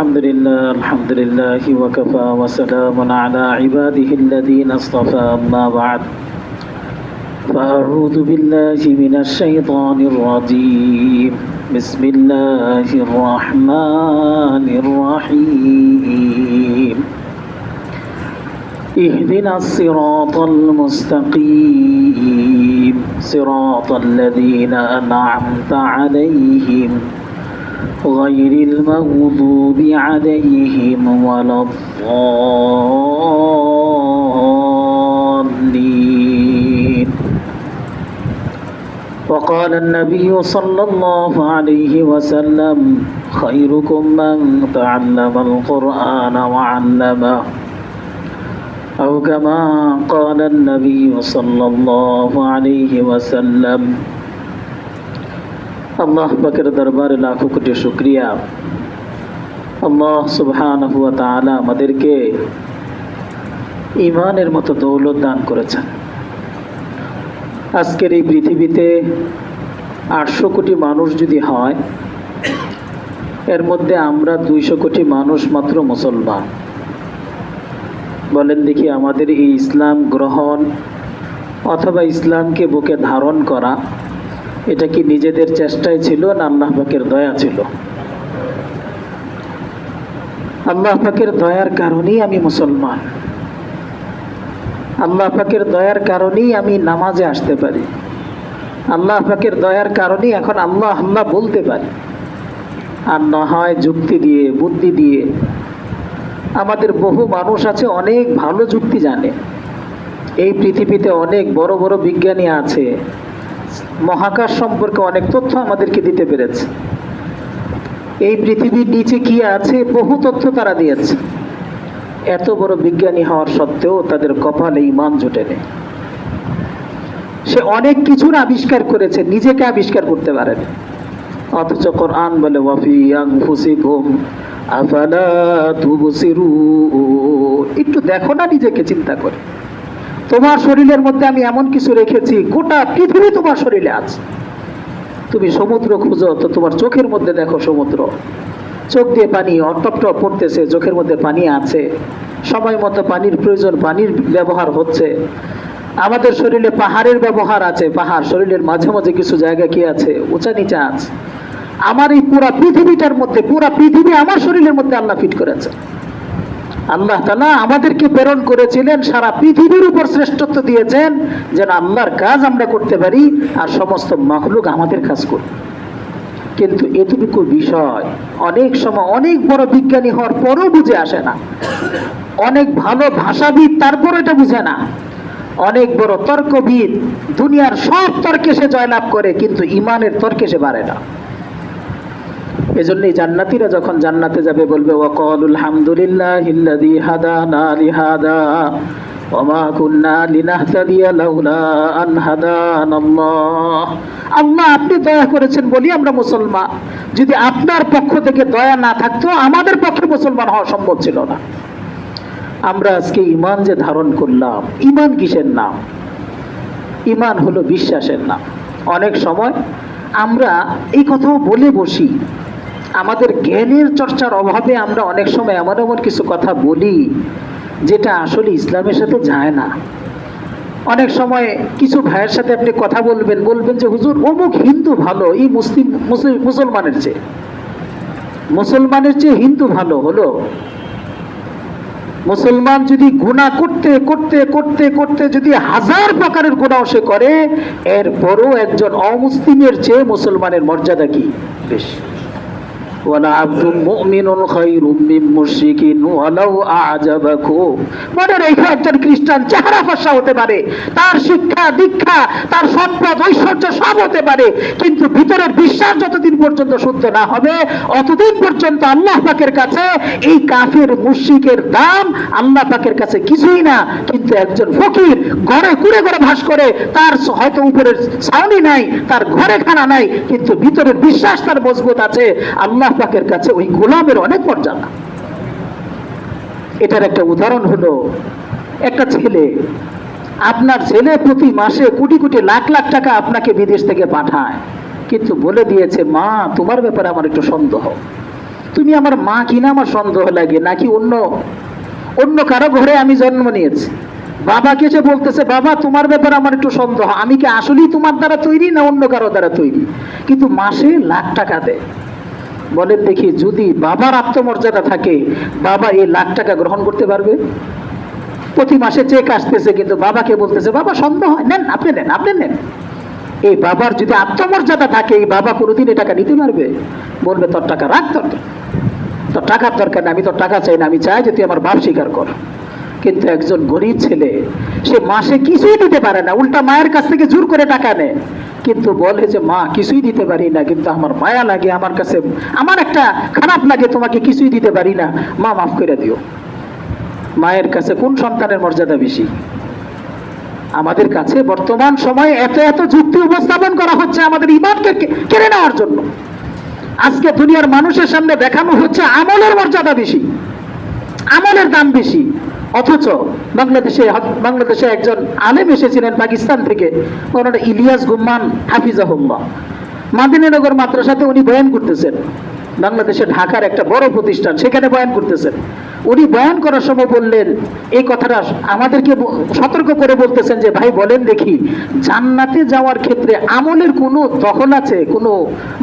الحمد لله وكفى وسلام على عباده الذين اصطفى أما بعد فأعوذ بالله من الشيطان الرجيم بسم الله الرحمن الرحيم اهدنا الصراط المستقيم صراط الذين أنعمت عليهم غير المغضوب عليهم ولا الضالين وقال النبي صلى الله عليه وسلم خيركم من تعلم القرآن وعلمه أو كما قال النبي صلى الله عليه وسلم আল্লাহ পাকের দরবারে লাখো কোটি শুকরিয়া। আল্লাহ সুবহানাহু ওয়া তাআলা আমাদেরকে ঈমানের মতো দৌলত দান করেছেন। আজকের এই পৃথিবীতে 800 কোটি মানুষ যদি হয়, এর মধ্যে আমরা 200 কোটি মানুষ মাত্র মুসলমান। বলেন দেখি, আমাদের এই ইসলাম গ্রহণ অথবা ইসলামকে বুকে ধারণ করা, এটা কি নিজেদের চেষ্টায় ছিল না আল্লাহ পাকের দয়া ছিল? আল্লাহ পাকের দয়ার কারণেই আমি মুসলমান। আল্লাহ পাকের দয়ার কারণেই আমি নামাজে আসতে পারি। আল্লাহ পাকের দয়ার কারণেই এখন আল্লাহ আল্লাহ বলতে পারি। আর না হয় যুক্তি দিয়ে, বুদ্ধি দিয়ে। আমাদের বহু মানুষ আছে অনেক ভালো যুক্তি জানে। এই পৃথিবীতে অনেক বড় বড় বিজ্ঞানী আছে, মহাকাশ সম্পর্কে অনেক তথ্য আমাদেরকে দিতে পেরেছে। এই পৃথিবীর নিচে কি আছে বহু তথ্য তারা দিয়েছে। এত বড় বিজ্ঞানী হওয়ার সত্ত্বেও তাদের কপালে ঈমান জোটে নেই। সে অনেক কিছুর আবিষ্কার করেছে, নিজেকে আবিষ্কার করতে পারেনি। অথচ কোরআন বলে ওয়াফি আনফুসিকুম আফালা তুবসিরুন, একটু দেখো না, নিজেকে চিন্তা করে। তোমার শরীরের মধ্যে আমি এমন কিছু রেখেছি, গোটা পৃথিবী তোমার শরীরে আছে। তুমি সমুদ্র খুঁজো তো তোমার চোখের মধ্যে দেখো সমুদ্র, চোখ দিয়ে পানি টপ টপ পড়তেছে, চোখের মধ্যে পানি আছে, সময় মতো পানির প্রয়োজন, পানির ব্যবহার হচ্ছে। আমাদের শরীরে পাহাড়ের ব্যবহার আছে, পাহাড় শরীরের মাঝে মাঝে কিছু জায়গা কি আছে, উঁচা নিচা আছে। আমার এই পুরা পৃথিবীটার মধ্যে, পুরা পৃথিবী আমার শরীরের মধ্যে আল্লাহ ফিট করেছে। আল্লাহ তাআলা আমাদেরকে প্রেরণ করেছিলেন, সারা পৃথিবীর উপর শ্রেষ্ঠত্ব দিয়েছেন যেন আল্লাহর কাজ আমরা করতে পারি আর সমস্ত মাখলুক আমাদের কাজ করবে। কিন্তু এতটুকু বিষয় অনেক সময় অনেক বড় বিজ্ঞানী হওয়ার পরও বুঝে আসে না। অনেক ভালো ভাষাবিদ, তারপর এটা বুঝে না। অনেক বড় তর্কবিদ, দুনিয়ার সব তর্কে সে জয়লাভ করে, কিন্তু ঈমানের তর্কে সে পারে না। এজন্যই জান্নাতীরা যখন জান্নাতে যাবে বলবে ওয়াকালুল হামদুলিল্লাহিল্লাযী হাদানা লিহাদা ওয়া মা কুন্না লিনাহতাদিয়া লাউলা আন হাদানাল্লাহ। আল্লাহ আপনি দয়া করেছেন বলি আমরা মুসলমান। যদি আপনার পক্ষ থেকে দয়া না থাকতো আমাদের পক্ষে মুসলমান হওয়া সম্ভব ছিল না। আমরা আজকে ঈমান যে ধারণ করলাম, ঈমান কিসের নাম? ঈমান হলো বিশ্বাসের নাম। অনেক সময় আমরা এই কথাও বলে বসি, আমাদের জ্ঞানের চর্চার অভাবে আমরা অনেক সময় এমন এমন কিছু কথা বলি যেটা আসলে ইসলামের সাথে যায় না। অনেক সময় কিছু ভাইয়ের সাথে আপনি কথা বলবেন যে হুজুর অমুক হিন্দু ভালো, এই মুসলমানের চেয়ে হিন্দু ভালো হলো। মুসলমান যদি গুনাহ করতে করতে করতে করতে যদি 1000 প্রকারের গুনাহ সে করে, এরপরও একজন অমুসলিমের চেয়ে মুসলমানের মর্যাদা কি বেশি। ওয়ালা আব্দুল মুমিনুন খায়রুম মিন মুশরিকিন ওয়ালাউ আ'জাবাকুম। মনে রেখো, একজন খ্রিস্টান চেহারা ফর্সা হতে পারে, তার শিক্ষা দীক্ষা, তার সম্পদ ঐশ্বর্য সব হতে পারে, কিন্তু ভিতরের বিশ্বাস যতদিন পর্যন্ত শুদ্ধ না হবে অতদিন পর্যন্ত আল্লাহ পাকের কাছে এই কাফের মুশরিকের দাম আল্লাহ পাকের কাছে কিছুই না। কিন্তু একজন ফকির ঘরে কুড়ে ঘরে ভাস করে, তার হয়তো উপরের ছাউনি নাই, তার ঘরে খানা নাই, কিন্তু ভিতরের বিশ্বাস তার মজবুত আছে, আল্লাহ পাকের কাছে ওই গোলামের অনেক মর্যাদা। এটার একটা উদাহরণ হলো, একটা ছেলে, আপনার ছেলে প্রতি মাসে কোটি কোটি লাখ লাখ টাকা আপনাকে বিদেশ থেকে পাঠায়, কিন্তু বলে দিয়েছে মা তোমার ব্যাপারে আমার একটু সন্দেহ। তুমি আমার মা কিনা আমার সন্দেহ লাগে, নাকি অন্য অন্য কারো ঘরে আমি জন্ম নিয়েছি। বাবাকে সে বলতেছে, বাবা তোমার ব্যাপারে আমার একটু সন্দেহ, আমি কি আসলেই তোমার দ্বারা তৈরি না অন্য কারো দ্বারা তৈরি। কিন্তু মাসে লাখ টাকা দেয়। বলেন দেখি, যদি বাবার আত্মমর্যাদা থাকে, বাবা এই লাখ টাকা গ্রহণ করতে পারবে? প্রতি মাসে চেক আসতেছে, কিন্তু বাবাকে বলতেছে, বাবা সন্দেহ হয়, নেন আপনি, নেন আপনি, নেন। এই বাবার যদি আত্মমর্যাদা থাকে, এই বাবা কোনোদিন এই টাকা নিতে পারবে? বলবে, তোর টাকা রাখ, তোর টাকার দরকার নেই, আমি তোর টাকা চাই না, আমি চাই যে তুই আমার বাপ স্বীকার কর। কিন্তু একজন গরিব ছেলে, সে মাসে কিছুই দিতে পারে না, উল্টা মায়ের কাছ থেকে জোর করে টাকা নেয়, কিন্তু বলে যে মা কিছুই দিতে পারি না, কিন্তু আমার মায়া লাগে, আমার কাছে আমার একটা খারাপ লাগে, তোমাকে কিছুই দিতে পারি না, মা মাফ করে দিও। মায়ের কাছে কোন সন্তানের মর্যাদা বেশি? আমাদের কাছে বর্তমান সময়ে এত এত যুক্তি উপস্থাপন করা হচ্ছে আমাদের ঈমানকে কেড়ে নেওয়ার জন্য। আজকে দুনিয়ার মানুষের সামনে দেখানো হচ্ছে আমলের মর্যাদা বেশি, আমলের দাম বেশি। অথচ বাংলাদেশে একজন আলেম এসেছিলেন পাকিস্তান থেকে, ওনার ইলিয়াস গুম্মান হাফিজাহুল্লাহ। মাদিনীনগর মাদ্রাসাতে উনি বয়ান করতেছেন, বাংলাদেশে ঢাকার একটা বড় প্রতিষ্ঠান, সেখানে বয়ান করতেছেন। উনি বয়ান করার সময় বললেন এই কথাটা, আমাদেরকে সতর্ক করে বলতেছেন যে ভাই বলেন দেখি, জান্নাতে যাওয়ার ক্ষেত্রে আমলের কোনো দখল আছে? কোনো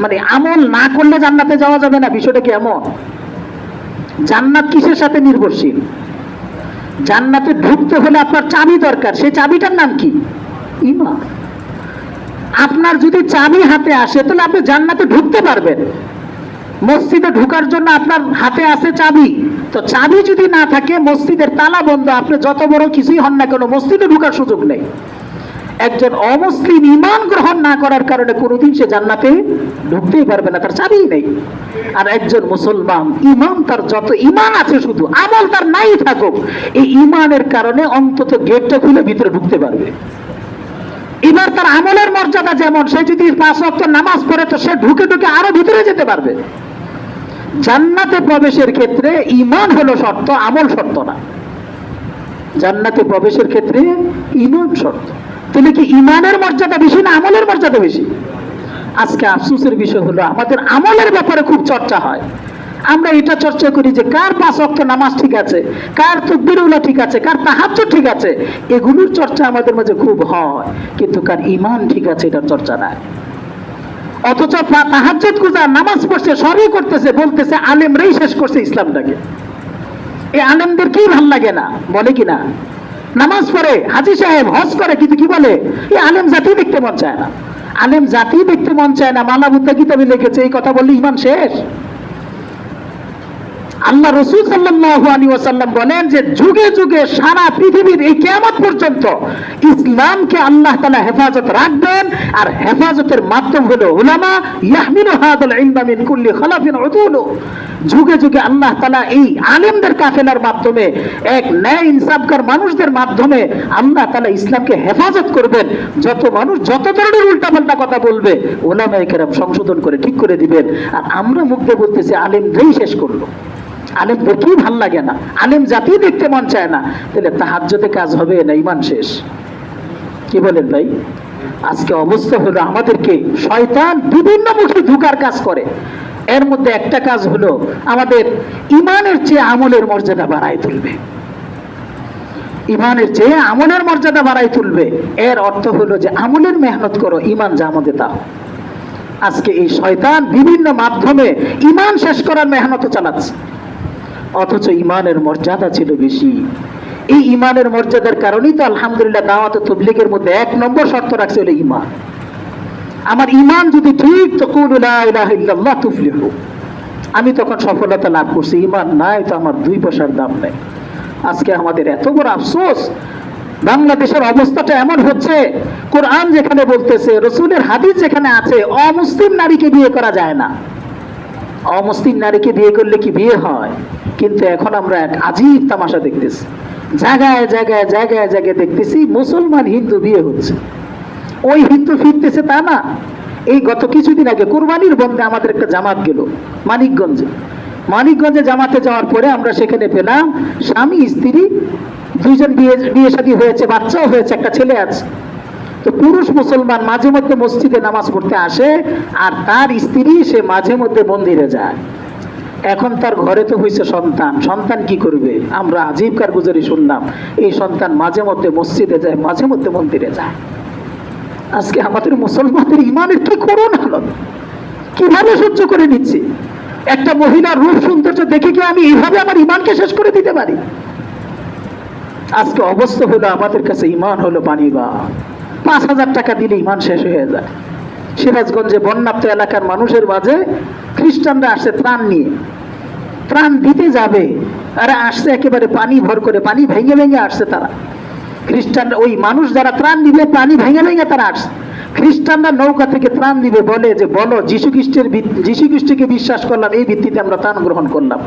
মানে আমল না করলে জান্নাতে যাওয়া যাবে না, বিষয়টা কি এমন? জান্নাত কিসের সাথে নির্ভরশীল? জান্নাতে ঢুকতে হলে আপনার চাবি দরকার, সেই চাবিটার নাম কি? ঈমান। আপনার যদি চাবি হাতে আসে, তাহলে আপনি জান্নাতে ঢুকতে পারবেন। মসজিদে ঢোকার জন্য আপনার হাতে আছে চাবি, তো চাবি যদি না থাকে, মসজিদের তালা বন্ধ, আপনি যত বড় কিছুই হন না কেন, মসজিদে ঢোকার সুযোগ নেই। একজন অমুসলিম ঈমান গ্রহণ না করার কারণে কোনোদিন সে জান্নাতে ঢুকতেই পারবে না, তার চাবিই নেই। আর একজন মুসলমান ঈমান, তার যত ঈমান আছে, শুধু আমল তার নাই থাকুক, এই ঈমানের কারণে অন্তত গেটটা খুলে ভিতরে ঢুকতে পারবে। এবার তার আমলের মর্যাদা যেমন, সে যদি 5 ওয়াক্ত নামাজ পড়ে, তো সে ঢুকে ঢুকে আরো ভিতরে যেতে পারবে। জান্নাতে প্রবেশের ক্ষেত্রে ঈমান হলো শর্ত, আমল শর্ত না। জান্নাতে প্রবেশের ক্ষেত্রে ঈমান শর্ত। তাহলে কি ঈমানের মর্যাদা বেশি না আমলের মর্যাদা বেশি? আজকে আফসোসের বিষয় হলো, আমাদের আমলের ব্যাপারে খুব চর্চা হয়। আমরা এটা চর্চা করি যে কার 5 ওয়াক্ত নামাজ ঠিক আছে, কার তাকবীরুল্লাহ ঠিক আছে, কার তাহাজ্জুদ ঠিক আছে, এগুলোর চর্চা আমাদের মাঝে খুব হয়, কিন্তু কার ঈমান ঠিক আছে এটার চর্চা নাই। অথচ তাহাজ্জুদ গুজার নামাজ পড়ছে, সবই করতেছে, বলতেছে আলেমরাই শেষ করছে ইসলামটাকে। এই আলেমদের কি ভাল লাগে না, বলে কি না? নামাজ পড়ে, হাজী সাহেব হজ করে, কিন্তু কি বলে? এই আলেম জাতি দেখতে মন চায় না, আলেম জাতি দেখতে মন চায় না। মালাবুদ্দা কিতাবে লিখেছে, এই কথা বললে ঈমান শেষ। আল্লাহ রাসূল সাল্লাল্লাহু আলাইহি ওয়াসাল্লাম বলেন যে যুগে যুগে সারা পৃথিবীর এই কিয়ামত পর্যন্ত ইসলামকে আল্লাহ তাআলা হেফাজত রাখবেন, আর হেফাজতের মাধ্যম হলো উলামা ইয়াহমিলু হাদাল ইলমা মিন কুল্লি খালাফিন উদুলু। যুগে যুগে আল্লাহ তাআলা এই আলেমদের কাফেলার মাধ্যমে, এক ন্যায় ইনসাফকার মানুষদের মাধ্যমে আল্লাহ তাআলা ইসলামকে হেফাজত করবেন। যত মানুষ যত ধরনের উল্টাপাল্টা কথা বলবে, উলামায়ে কেরাম সংশোধন করে ঠিক করে দিবেন। আর আমরা মুখে বলতেছি আলেমরাই শেষ করলো, আলেম দেখেই ভাল লাগে না, আলেম জাতি দেখতে মন চায় না। তাহলে তাহাজ্জুদে কাজ হবে না, ঈমান শেষ। কি বলেন ভাই? আজকে অবস্থা হলো, আমাদেরকে শয়তান বিভিন্ন মুখে ধোঁকার কাজ করে। এর মধ্যে একটা কাজ হলো আমাদের ঈমানের চেয়ে আমলের মর্যাদা বাড়ায় তুলবে। ঈমানের চেয়ে আমলের মর্যাদা বাড়ায় তুলবে, এর অর্থ হলো যে আমলের মেহনত করো, ঈমান যা আমাদের দাও। আজকে এই শয়তান বিভিন্ন মাধ্যমে ঈমান শেষ করার মেহনত চালাচ্ছে, অথচ ঈমানের মর্যাদা ছিল বেশি। এই ঈমানের মর্যাদার কারণেই তো আলহামদুলিল্লাহ দাওয়াত ও তাবলীগের মধ্যে 1 নম্বর শর্ত রাখছে হলো ঈমান। আমার ঈমান যদি ঠিক, তো কুলু লা ইলাহা ইল্লাল্লাহ তুফলিহু, আমি তখন সফলতা লাভ করছি। ঈমান নাই তো আমার 2 পয়সার দাম নেই। আজকে আমাদের এত বড় আফসোস, বাংলাদেশের অবস্থাটা এমন হচ্ছে, কোরআন যেখানে বলতেছে, রাসূলের হাদিস যেখানে আছে, অমুসলিম নারীকে বিয়ে করা যায় না। অমুসলিম নারীকে বিয়ে করলে কি বিয়ে হয়? কিন্তু এখন আমরা এক আজীব তামাশা দেখতেছি, জায়গায় জায়গায় জায়গায় জায়গায় দেখতেছি মুসলমান হিন্দু বিয়ে হচ্ছে। ওই হিন্দু ফিরতেছে তা না। এই গত কিছুদিন আগে কুরবানির বন্ধে আমাদের একটা জামাত গেল মানিকগঞ্জে জামাতে যাওয়ার পরে আমরা সেখানে পেলাম স্বামী স্ত্রী 2জন বিয়ে শাদী হয়েছে, বাচ্চাও হয়েছে, একটা ছেলে আছে। তো পুরুষ মুসলমান মাঝে মধ্যে মসজিদে নামাজ পড়তে আসে, আর তার স্ত্রী সে মাঝে মধ্যে মন্দিরে যায়। এখন তার ঘরে তো হয়েছে সন্তান, সন্তান কি করবে? আমরা আজীব কারগুজারি শুনলাম, এই সন্তান মাঝে মধ্যে মসজিদে যায়, মাঝে মধ্যে মন্দিরে যায়। আজকে আমাদের মুসলমানদের ইমানের কি করুন হালত, কিভাবে সহ্য করে নিচ্ছি? একটা মহিলার রূপ সৌন্দর্য দেখে কি আমি এইভাবে আমার ইমানকে শেষ করে দিতে পারি? আজকে অবস্থা হলো আমাদের কাছে ইমান হলো পানি বা 5,000 টাকা দিলে ইমান শেষ হয়ে যায়। সিরাজগঞ্জে বন্যাপ্ত এলাকার মানুষের মাঝে খ্রিস্টানরা আসছে ত্রাণ নিয়ে, ত্রাণ দিতে যাবে, আরে আসছে একেবারে পানি ভর করে, পানি ভেঙে ভেঙে আসছে তারা। খ্রিস্টানরা, ওই মানুষ যারা ত্রাণ দিবে পানি ভেঙে ভেঙে তারা আসছে। খ্রিস্টানরা নৌকা থেকে ত্রাণ দিবে, বলে যে বলো যীশু খ্রিস্টকে বিশ্বাস করলাম, এই ভিত্তিতে আমরা ত্রাণ গ্রহণ করলাম,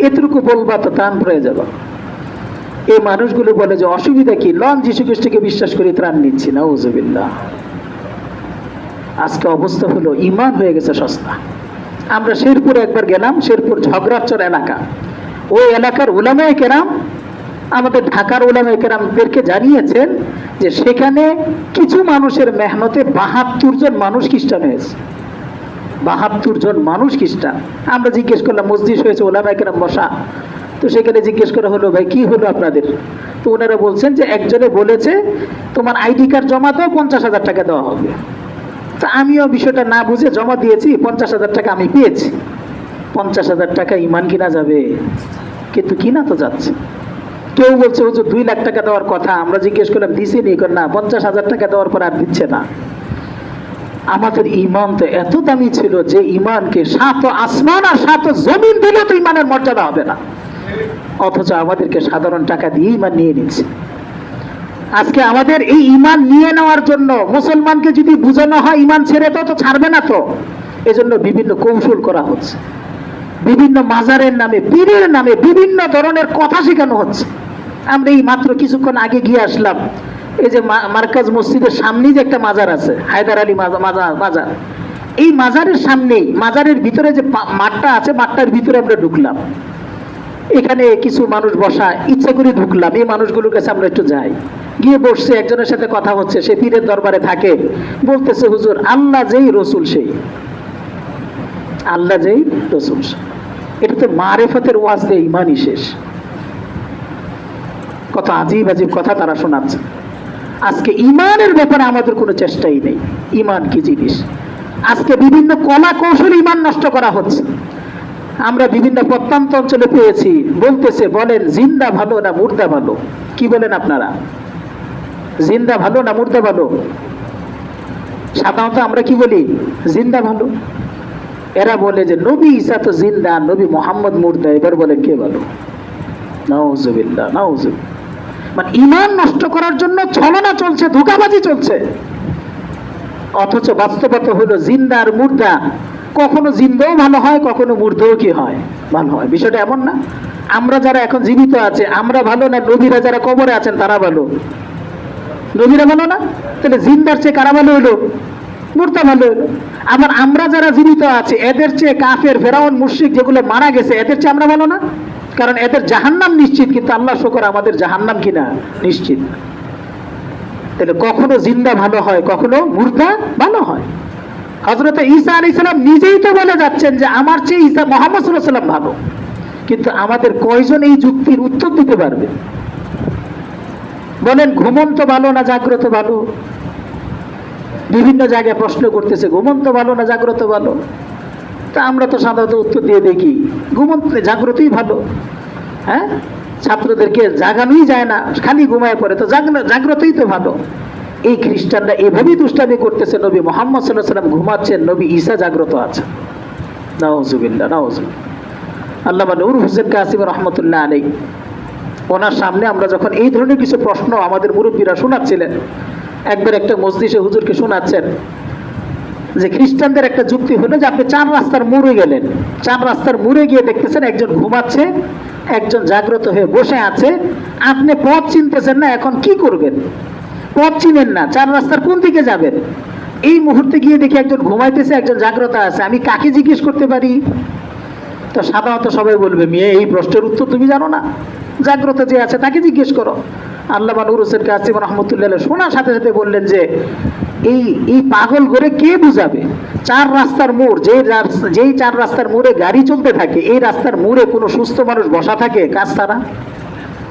এতটুকু বলবা তো ত্রাণ পেয়ে যাবো। এই মানুষগুলো বলে যে অসুবিধা কি, লন যীশু খ্রিস্টকে বিশ্বাস করি ত্রাণ নিচ্ছি। নাউজুবিল্লাহ। আজকে অবস্থা হলো ইমান হয়ে গেছে সস্তা। আমরা শেরপুরে একবার গেলাম, শেরপুর ঝগড়াচর এলাকা, ওই এলাকার উলামায়ে কেরাম আমাদের ঢাকার উলামায়ে কেরামদেরকে জানিয়েছেন যে সেখানে কিছু মানুষের মেহনতে 72 জন মানুষ খ্রিস্টান হয়েছে। 72 জন মানুষ খ্রিস্টান। আমরা জিজ্ঞেস করলাম, মসজিদ হয়েছে, উলামায়ে কেরাম বসা, তো সেখানে জিজ্ঞেস করা হলো, ভাই কি হলো আপনাদের? তো ওনারা বলছেন যে একজনে বলেছে তোমার আইডি কার্ড জমা দাও, 50,000 টাকা দেওয়া হবে। তা আমিও বিষয়টা না বুঝে জমা দিয়েছি, 50,000 টাকা আমি পেয়েছি। 50,000 টাকা ইমান কিনা যাবে? কিন্তু কিনা তো যাচ্ছে। কেউ বলছে হুজুর 2 লাখ টাকা দেওয়ার কথা। আমরা জিজ্ঞেস করলাম দিছে নি? না, 50,000 টাকা দেওয়ার পর আর দিচ্ছে না। আমাদের ইমান তো এত দামি ছিল যে ইমানকে 7 আসমান আর 7 জমিন দিলে তো ইমানের মর্যাদা হবে না, অথচ আমাদেরকে সাধারণ টাকা দিয়ে ইমান নিয়ে নিচ্ছে। আজকে আমাদের এই ইমান নিয়ে নেওয়ার জন্য মুসলমানকে যদি বুঝানো হয় ইমান ছেড়ে তো ছাড়বে না, তো এজন্য বিভিন্ন কৌশল করা হচ্ছে, বিভিন্ন মাজারের নামে, পীরের নামে বিভিন্ন ধরনের কথা শেখানো হচ্ছে। আমরা এই মাত্র কিছুক্ষণ আগে গিয়ে আসলাম, এই যে মার্কাজ মসজিদের সামনেই যে একটা মাজার আছে, হায়দার আলী মাজার, এই মাজারের সামনেই, মাজারের ভিতরে যে মাঠটা আছে, মাঠটার ভিতরে আমরা ঢুকলাম। এখানে কিছু মানুষ বসা, ইচ্ছা করে ঢুকলাম, এই মানুষগুলোর কাছে আমরা একটু যাই। গিয়ে বসছে, একজনের সাথে কথা হচ্ছে, সে পীরের দরবারে থাকে, বলতেছে হুজুর আল্লাহ যেই রসুল সেই, আল্লাহ যেই রসুল। এটা তো মারেফতের ওয়াজ দিয়ে ইমানই শেষ। কত আজীব আজীব কথা তারা শোনাচ্ছে। আজকে ইমানের ব্যাপারে আমাদের কোনো চেষ্টাই নেই। ইমান কি জিনিস? আজকে বিভিন্ন কলা কৌশল ইমান নষ্ট করা হচ্ছে। আমরা বিভিন্ন প্রত্যন্ত অঞ্চলে পেয়েছি, বলতেছে বলেন জিন্দা ভালো না মুর্দা ভালো? কি বলেন আপনারা, জিন্দা ভালো না মুর্দা ভালো? সাধারণত আমরা কি বলি, জিন্দা ভালো। এরা বলে যে নবী ঈসা তো জিন্দা, নবী মোহাম্মদ মুর্দা। এবার বলেন কে ভালো? নাউজুবিল্লাহ, নাউজুবিল্লাহ। মানে ইমান নষ্ট করার জন্য ছলনা চলছে, ধোঁকাবাজি চলছে, অথচ বাস্তবতা হলো জিন্দা আর মুর্দা। কখনো জিন্দাও ভালো হয়, কখনো মুর্দাও কি হয়, ভালো হয়। বিষয়টা এমন না। আমরা যারা এখন জীবিত আছে আমরা ভালো না নবীরা যারা কবরে আছেন তারা ভালো? নবীরা ভালো না? তাহলে জিন্দার চেয়ে কারা ভালো হলো? মুর্দা ভালো হলো। আবার আমরা যারা জীবিত আছে এদের চেয়ে কাফের, ফেরাউন, মুশরিক যেগুলো মারা গেছে এদের চেয়ে আমরা ভালো না? কারণ এদের জাহান্নাম নিশ্চিত, কিন্তু আল্লাহ শুকর আমাদের জাহান্নাম কিনা নিশ্চিত। তাহলে কখনো জিন্দা ভালো হয়, কখনো মুর্দা ভালো হয়। হযরত ঈসা আলাইহিস সালাম নিজেই তো বলে যাচ্ছেন যে আমার চেয়ে ঈসা মুহাম্মদ সাল্লাল্লাহু আলাইহি ওয়াসাল্লাম ভালো। কিন্তু আমাদের কয়জন এই যুক্তির উত্তর দিতে পারবে? বলেন ঘুমন্ত ভালো না জাগ্রত ভালো? বিভিন্ন জায়গায় প্রশ্ন করতেছে ঘুমন্ত ভালো না জাগ্রত ভালো। তা আমরা তো সাধারণত উত্তর দিয়ে দেখি ঘুমন্ত, জাগ্রতই ভালো। হ্যাঁ, ছাত্রদেরকে জাগানোই যায় না, খালি ঘুমায় পড়ে, তো জাগ্রতই তো ভালো। এই খ্রিস্টানরা এভাবেই দুষ্টামি করতেছে। নবী মুহাম্মদ সাল্লাল্লাহু আলাইহি ওয়াসাল্লাম ঘুমাচ্ছেন, নবী ঈসা জাগ্রত আছে। নাউজুবিল্লাহ, নাউজুবিল্লাহ। আল্লামা নূর হোসেন কাসিম রহমতুল্লাহ আলাইহি, ওনার সামনে আমরা যখন এই ধরনের কিছু প্রশ্ন আমাদের মুরব্বীরা শোনাচ্ছিলেন, একবার একটা মজলিসে হুজুরকে শোনাচ্ছেন যে খ্রিস্টানদের একটা যুক্তি হলো যে আপনি 4 রাস্তার মোড়ে গেলেন, 4 রাস্তার মোড়ে গিয়ে দেখতেছেন একজন ঘুমাচ্ছে, একজন জাগ্রত হয়ে বসে আছে, আপনি পথ চিনতেছেন না, এখন কি করবেন? পথ চিনেন না, 4 রাস্তার কোন দিকে যাবেন? এই মুহূর্তে গিয়ে দেখি একজন ঘুমাইতেছে, একজন জাগ্রত আছে, আমি কাকে জিজ্ঞেস করতে পারি? তো সাধারণত সবাই বলবে মেয়ে এই প্রশ্নের উত্তর তুমি জানো না, জাগ্রত যে আছে তাকে জিজ্ঞেস করো। আল্লামা নূর হোসেন কাসিম রহমতুল্লাহ শোনার সাথে সাথে বললেন যে এই এই পাগল করে কে বুঝাবে? চার রাস্তার মোড়, যেই চার রাস্তার মোড়ে গাড়ি চলতে থাকে, এই রাস্তার মোড়ে কোনো সুস্থ মানুষ বসা থাকে কাজ ছাড়া?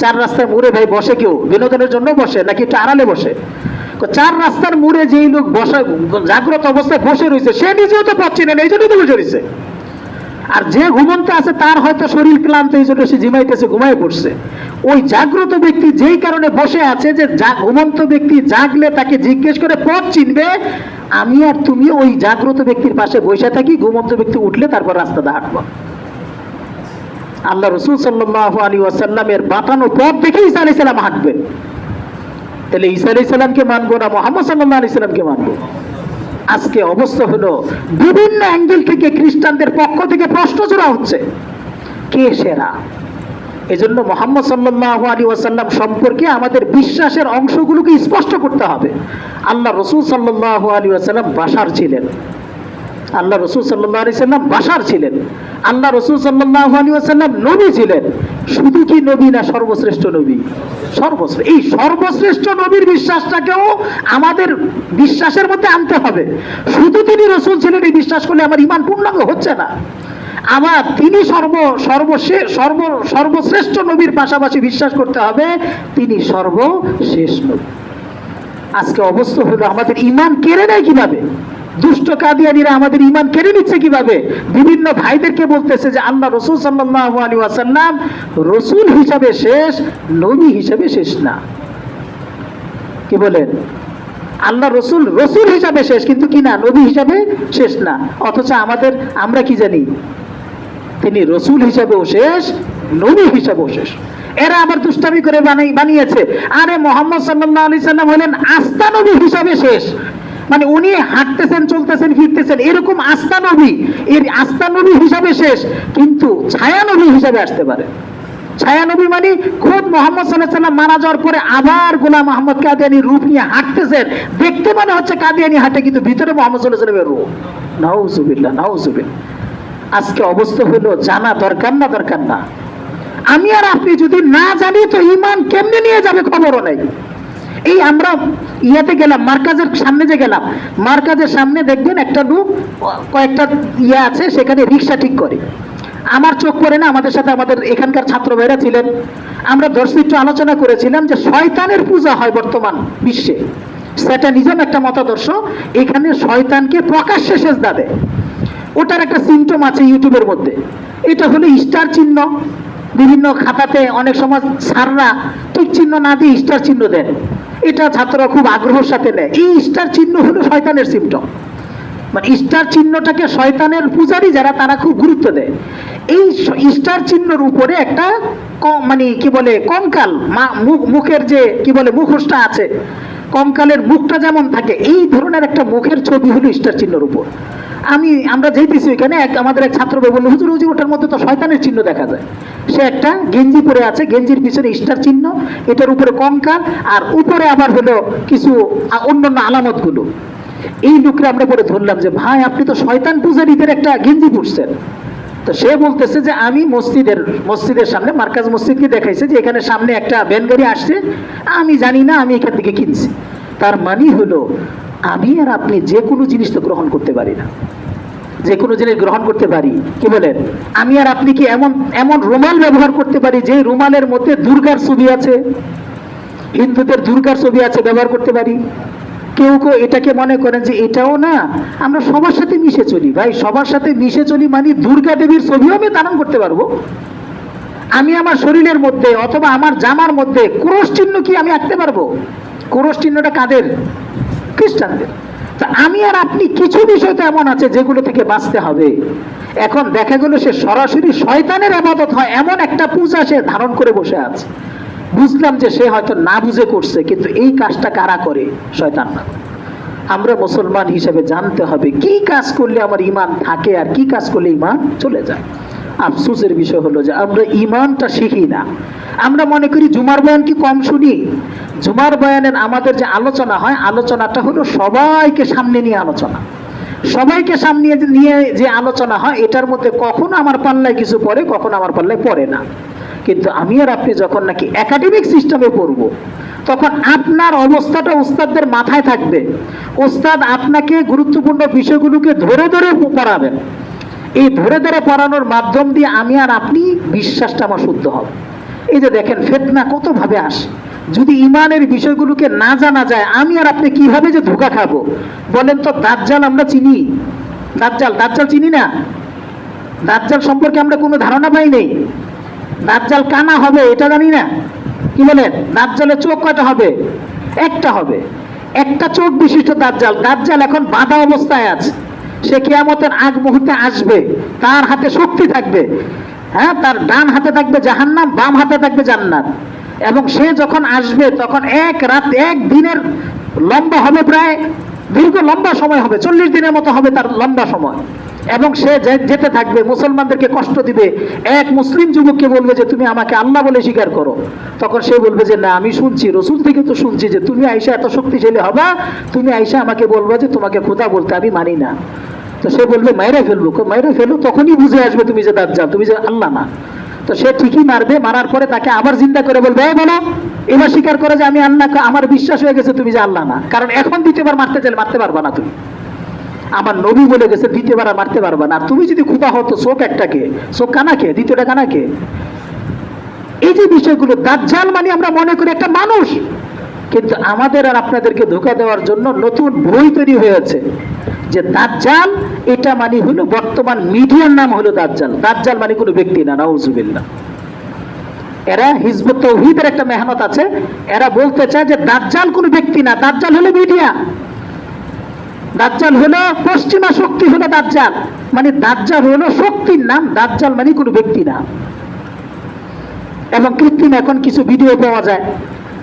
চার রাস্তার মোড়ে ভাই বসে কেউ বিনোদনের জন্য বসে নাকি একটু আড়ালে বসে? চার রাস্তার মোড়ে যেই লোক বসা জাগ্রত অবস্থায় বসে রয়েছে, সে নিজেও তো পাচ্ছি না, এই জন্যই তো বসে রয়েছে। আর যে ঘুমন্ত আছে তার হয়তো শরীর ক্লান্ত, এই জন্য সে জিমাইতেছে, ঘুমায় পড়ছে। ওই জাগ্রত ব্যক্তি যেই কারণে বসে আছে, যে ঘুমন্ত ব্যক্তি জাগলে তাকে জিজ্ঞেস করে পথ চিনবে, আমি আর তুমি ওই জাগ্রত ব্যক্তির পাশে বসে থাকি, ঘুমন্ত ব্যক্তি উঠলে তারপর রাস্তাতে হাঁটবো। আল্লাহ রসুল সাল্লাল্লাহু আলাইহি ওয়াসাল্লামের বাতানো পথ দেখে ঈসা আলাইহিস সালাম হাঁটবেন। তাহলে ঈসা আলাইহিস সালামকে মানবো না মুহাম্মদ সাল্লাল্লাহু আলাইহি সাল্লামকে মানবো? আজকে অবস্থা হলো বিভিন্ন অ্যাঙ্গেল থেকে খ্রিস্টানদের পক্ষ থেকে প্রশ্ন জোড়া হচ্ছে, কে সেরা? এজন্য মুহাম্মদ সাল্লাল্লাহু আলাইহি ওয়াসাল্লাম সম্পর্কে আমাদের বিশ্বাসের অংশগুলোকে স্পষ্ট করতে হবে। আল্লাহ রসুল সাল্লাল্লাহু আলাইহি ওয়াসাল্লাম বাশার ছিলেন, আল্লাহ রসুল সাল্লাল্লাহু আলাইহি ওয়াসাল্লাম বাশার ছিলেন, আল্লাহ রসুল সাল্লাল্লাহু আলাইহি ওয়াসাল্লাম নবী ছিলেন। শুধু কি নবী না, সর্বশ্রেষ্ঠ নবী, সর্বশ্রেষ্ঠ। এই সর্বশ্রেষ্ঠ নবীর বিশ্বাসটাকেও আমাদের বিশ্বাসের মধ্যে আনতে হবে। শুধু তিনি রসুল ছিলেন এই বিশ্বাস করলে আমার ঈমান পূর্ণাঙ্গ হচ্ছে না। আবার তিনি সর্বশ্রেষ্ঠ নবীর পাশাপাশি বিশ্বাস করতে হবে তিনি সর্বশেষ নবী। আজকে অবস্থা হলো আমাদের ঈমান কেড়ে নেয় কিভাবে? দুষ্ট কাদিয়ানীরা আমাদের ঈমান কেড়ে নিচ্ছে কিভাবে? বিভিন্ন ভাইদেরকে বলতেছে যে আল্লাহ রসুল সাল্লাল্লাহু আলাইহি ওয়াসাল্লাম রসুল হিসাবে শেষ, নবী হিসাবে শেষ না। কি বলেন? আল্লাহ রসুল রসুল হিসাবে শেষ, কিন্তু কি না, নবী হিসাবে শেষ না। অথচ আমরা কি জানি, তিনি রসুল হিসাবেও শেষ, নবী হিসাবেও শেষ। এরা আবার দুষ্টামি করে বানিয়েছে, আরে মুহাম্মদ সাল্লাল্লাহু আলাইহি সাল্লাম হলেন আস্থা নবী হিসাবে শেষ, মানে উনি হাঁটতেছেন, চলতেছেন, ফিরতেছেন, এরকম আস্থা নবী, এর আস্থা নবী হিসাবে শেষ, কিন্তু ছায়া নবী হিসাবে আসতে পারে। ছায়া নবী মানে খুব মুহাম্মদ সাল্লাল্লাহু আলাইহি সাল্লাম মারা যাওয়ার পরে আবার গোলাম আহমদ কাদিয়ানী রূপ নিয়ে হাঁটতেছেন, দেখতে মনে হচ্ছে কাদিয়ানী হাঁটে, কিন্তু ভিতরে মুহাম্মদ সাল্লাল্লাহু আলাইহি সাল্লামের রূপ। নাউজুবিল্লাহ, নাউজুবিল্লাহ। আজকে অবস্থা হলো জানা দরকার না, দরকার না। আমি আর আপনি যদি না জানি তো ঈমান কেমনে নিয়ে যাবে খবরও নাই। এই আমরা ইয়াতে গেলাম, মার্কাজের সামনে যে গেলাম, মার্কাজের সামনে দেখবেন একটা লোক কয়েকটা ইয়া আছে, সেখানে রিক্সা ঠিক করে। আমার চোখ পড়ে না, আমাদের সাথে আমাদের এখানকার ছাত্র ভাইরা ছিলেন, আমরা দর্শিত আলোচনা করেছিলাম যে শয়তানের পূজা হয় বর্তমান বিশ্বে। স্যাটানিজম একটা মতাদর্শ, এখানে শয়তানকে প্রকাশ্যে সেজদা দেয়। ওটার একটা সিমটম আছে ইউটিউবের মধ্যে, এটা হলো স্টার চিহ্ন। বিভিন্ন খাতাতে অনেক সময় স্যাররা ঠিক চিহ্ন না দিয়ে স্টার চিহ্ন দেন, এটা ছাত্ররা খুব আগ্রহের সাথে নেয়। এই স্টার চিহ্ন হলো শয়তানের সিমটম, মানে স্টার চিহ্নটাকে শয়তানের পূজারী যারা, তারা খুব গুরুত্ব দেয়। এই স্টার চিহ্নের উপরে একটা মানে কি বলে কঙ্কাল, মুখের যে কি বলে মুখোশটা আছে, কঙ্কালের মুখটা যেমন থাকে, এই ধরনের একটা মুখের ছবি হলো স্টার চিহ্নের উপর। আমরা যেতেছি ওইখানে, আমাদের এক ছাত্র বললো, হুজুর হুজুর ওটার মধ্যে তো শয়তানের চিহ্ন দেখা যায়। সে একটা গেঞ্জি পরে আছে, গেঞ্জির পিছনে স্টার চিহ্ন, এটার উপরে কঙ্কাল, আর উপরে আবার হলো কিছু অন্যান্য আলামতগুলো। এই লোকরা আমরা পরে ধরলাম যে ভাই আপনি তো শয়তান পূজারীদের একটা গেঞ্জি পরছেন। তো সে বলতেছে যে আমি মসজিদের সামনে, মার্কাজ মসজিদকে দেখাইছে যে এখানে সামনে একটা ভ্যান গাড়ি আসছে, আমি জানি না, আমি এখান থেকে কিনছি। তার মানে হলো আমি আর আপনি যে কোনো জিনিস তো গ্রহণ করতে পারি না, যে কোনো জিনিস গ্রহণ করতে পারি। কি বলেন? আমি আর আপনি কি এমন এমন রুমাল ব্যবহার করতে পারি যে রুমালের মধ্যে দুর্গার ছবি আছে, হিন্দুদের দুর্গার ছবি আছে, ব্যবহার করতে পারি? কেউ কেউ এটাকে মনে করেন যে এটাও না, আমরা সবার সাথে মিশে চলি। ভাই সবার সাথে মিশে চলি মানে দুর্গা দেবীর ছবিও আমি ধারণ করতে পারবো। আমি আমার শরীরের মধ্যে অথবা আমার জামার মধ্যে ক্রস চিহ্ন কি আমি আঁকতে পারবো? ক্রস চিহ্নটা কাদের? খ্রিস্টানদের। তা আমি আর আপনি কিছু বিষয় তো এমন আছে যেগুলো থেকে বাঁচতে হবে। এখন দেখা গেল সে সরাসরি শয়তানের ইবাদত হয় এমন একটা পূজা সে ধারণ করে বসে আছে। বুঝলাম যে সে হয়তো না বুঝে করছে, কিন্তু এই কাজটা কারা করে? শয়তান না। আমরা মুসলমান হিসেবে জানতে হবে কি কাজ করলে আমার ঈমান থাকে আর কি কাজ করলে ঈমান চলে যায়। আফসোসের বিষয় হলো যে আমরা ঈমানটা শিখি না। আমরা মনে করি জুমার বয়ান কি কম শুনি? জুমার বয়ানের আমাদের যে আলোচনা হয়, আলোচনাটা হলো সবাইকে সামনে নিয়ে আলোচনা। সবাইকে সামনে নিয়ে যে আলোচনা হয়, এটার মধ্যে কখনো আমার পাল্লায় কিছু পড়ে, কখনো আমার পাল্লায় পড়ে না। কিন্তু আমি আর আপনি যখন নাকি একাডেমিক সিস্টেমে পড়বো, তখন আপনার অবস্থাটা ওস্তাদদের মাথায় থাকবে। ওস্তাদ আপনাকে গুরুত্বপূর্ণ বিষয়গুলোকে ধরে ধরে পড়াবেন। এই ধরে ধরে পড়ানোর মাধ্যম দিয়ে আমি আর আপনি বিশ্বাসটা আমার শুদ্ধ হবে। এই যে দেখেন ফিতনা কত ভাবে আসে, যদি ইমানের বিষয়গুলোকে না জানা যায় আমি আর আপনি কিভাবে যে ধোঁকা খাবো বলেন তো। দাজ্জাল আমরা চিনি, দাজ্জাল চিনি না? দাজ্জাল সম্পর্কে আমরা কোনো ধারণা পাই নেই। দাজ্জাল কানা হবে এটা জানি না, কি বলেন? দাজ্জালের চোখ কয়টা হবে? একটা হবে, একটা চোখ বিশিষ্ট দাজ্জাল। দাজ্জাল এখন বাঁধা অবস্থায় আছে, সে কিয়ামতের আগ মুহূর্তে আসবে, তার হাতে শক্তি থাকবে, হ্যাঁ, তার ডান হাতে থাকবে জাহান্নাম, বাম হাতে থাকবে জান্নাত। এবং সে যখন আসবে তখন এক রাত এক দিনের লম্বা হবে, প্রায় দীর্ঘ লম্বা সময় হবে, 40 দিনের মতো হবে তার লম্বা সময়। এবং সে যেতে থাকবে, মুসলমানদেরকে কষ্ট দিবে। এক মুসলিম যুবককে বলবে যে তুমি আমাকে আল্লাহ বলে স্বীকার করো। তখন সে বলবে যে না, আমি শুনছি, রসুল থেকে তো শুনছি যে তুমি আইসা এত শক্তিশালী হবা, তুমি আইসা আমাকে বলবো যে তোমাকে খোদা বলতে, আমি মানি না। তো সে বলবে মাইরা ফেলবো, মাইরা ফেলো, তখনই বুঝে আসবে তুমি যে দাজ্জাল, তুমি যে আল্লাহ না। তো সে ঠিকই মারবে, মারার পরে তাকে আবার জিন্দা করে বলবে এই বলো, এবার স্বীকার করে যে আমি আল্লাহ, আমার বিশ্বাস হয়ে গেছে তুমি যে আল্লাহ না। কারণ এখন দ্বিতীয়বার মারতে চাইলে মারতে পারবা না, তুমি আমার নবী বলে গেছে দ্বিতীয়বার আর মারতে পারবা না। আর তুমি যদি খোদা হতো, চোখ একটাকে, চোখ কানাকে, দ্বিতীয়টা কানাকে। এই যে বিষয়গুলো, দাজ্জাল মানে আমরা মনে করি একটা মানুষ, কিন্তু আমাদের আর আপনাদেরকে ধোঁকা দেওয়ার জন্য নতুন বই তৈরি হয়েছে যে দাজ্জাল এটা মানে হলো, বর্তমান মিডিয়ার নাম হলো দাজ্জাল। দাজ্জাল মানে কোনো ব্যক্তি না, নাউজুবিল্লাহ। এরা হিজবুত তাওহীদের একটা মেহনত আছে, এরা বলতে চায় যে দাজ্জাল কোনো ব্যক্তি না, দাজ্জাল হলো মিডিয়া, দাজ্জাল হলো পশ্চিমা শক্তি, হলো দাজ্জাল। মানে দাজ্জাল হলো শক্তির নাম, দাজ্জাল মানে কোনো ব্যক্তি না। এবং কৃত্রিম এখন কিছু ভিডিও পাওয়া যায়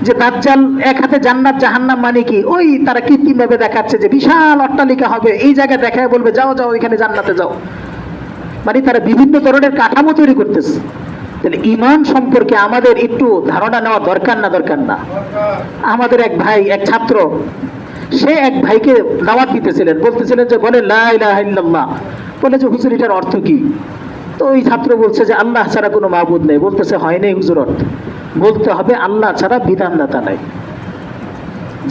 যে দাজ্জাল এক হাতে জান্নাত জাহান্নাম, মানে কি ওই তারা কৃত্রিম ভাবে দেখাচ্ছে যে বিশাল অট্টালিকা হবে, এই জায়গায় দেখায় বলবে যাও যাও এখানে জান্নাতে যাও। মানে তারা বিভিন্ন ধরনের কাঠামো তৈরি করতেছে। তাহলে ইমান সম্পর্কে আমাদের একটু ধারণা নেওয়া দরকার না? দরকার না? আমাদের এক ভাই, এক ছাত্র, সে এক ভাইকে দাওয়াত দিতেছিলেন, বলতেছিলেন যে বলে লা ইলাহা ইল্লাল্লাহ, বলে যে হুজুর এটার অর্থ কি? তো ওই ছাত্র বলছে যে আল্লাহ ছাড়া কোনো মাবুদ নেই। বলতেছে হয় নাই হুজুর, অর্থ বলতে হবে আল্লাহ ছাড়া বিধানদাতা নাই।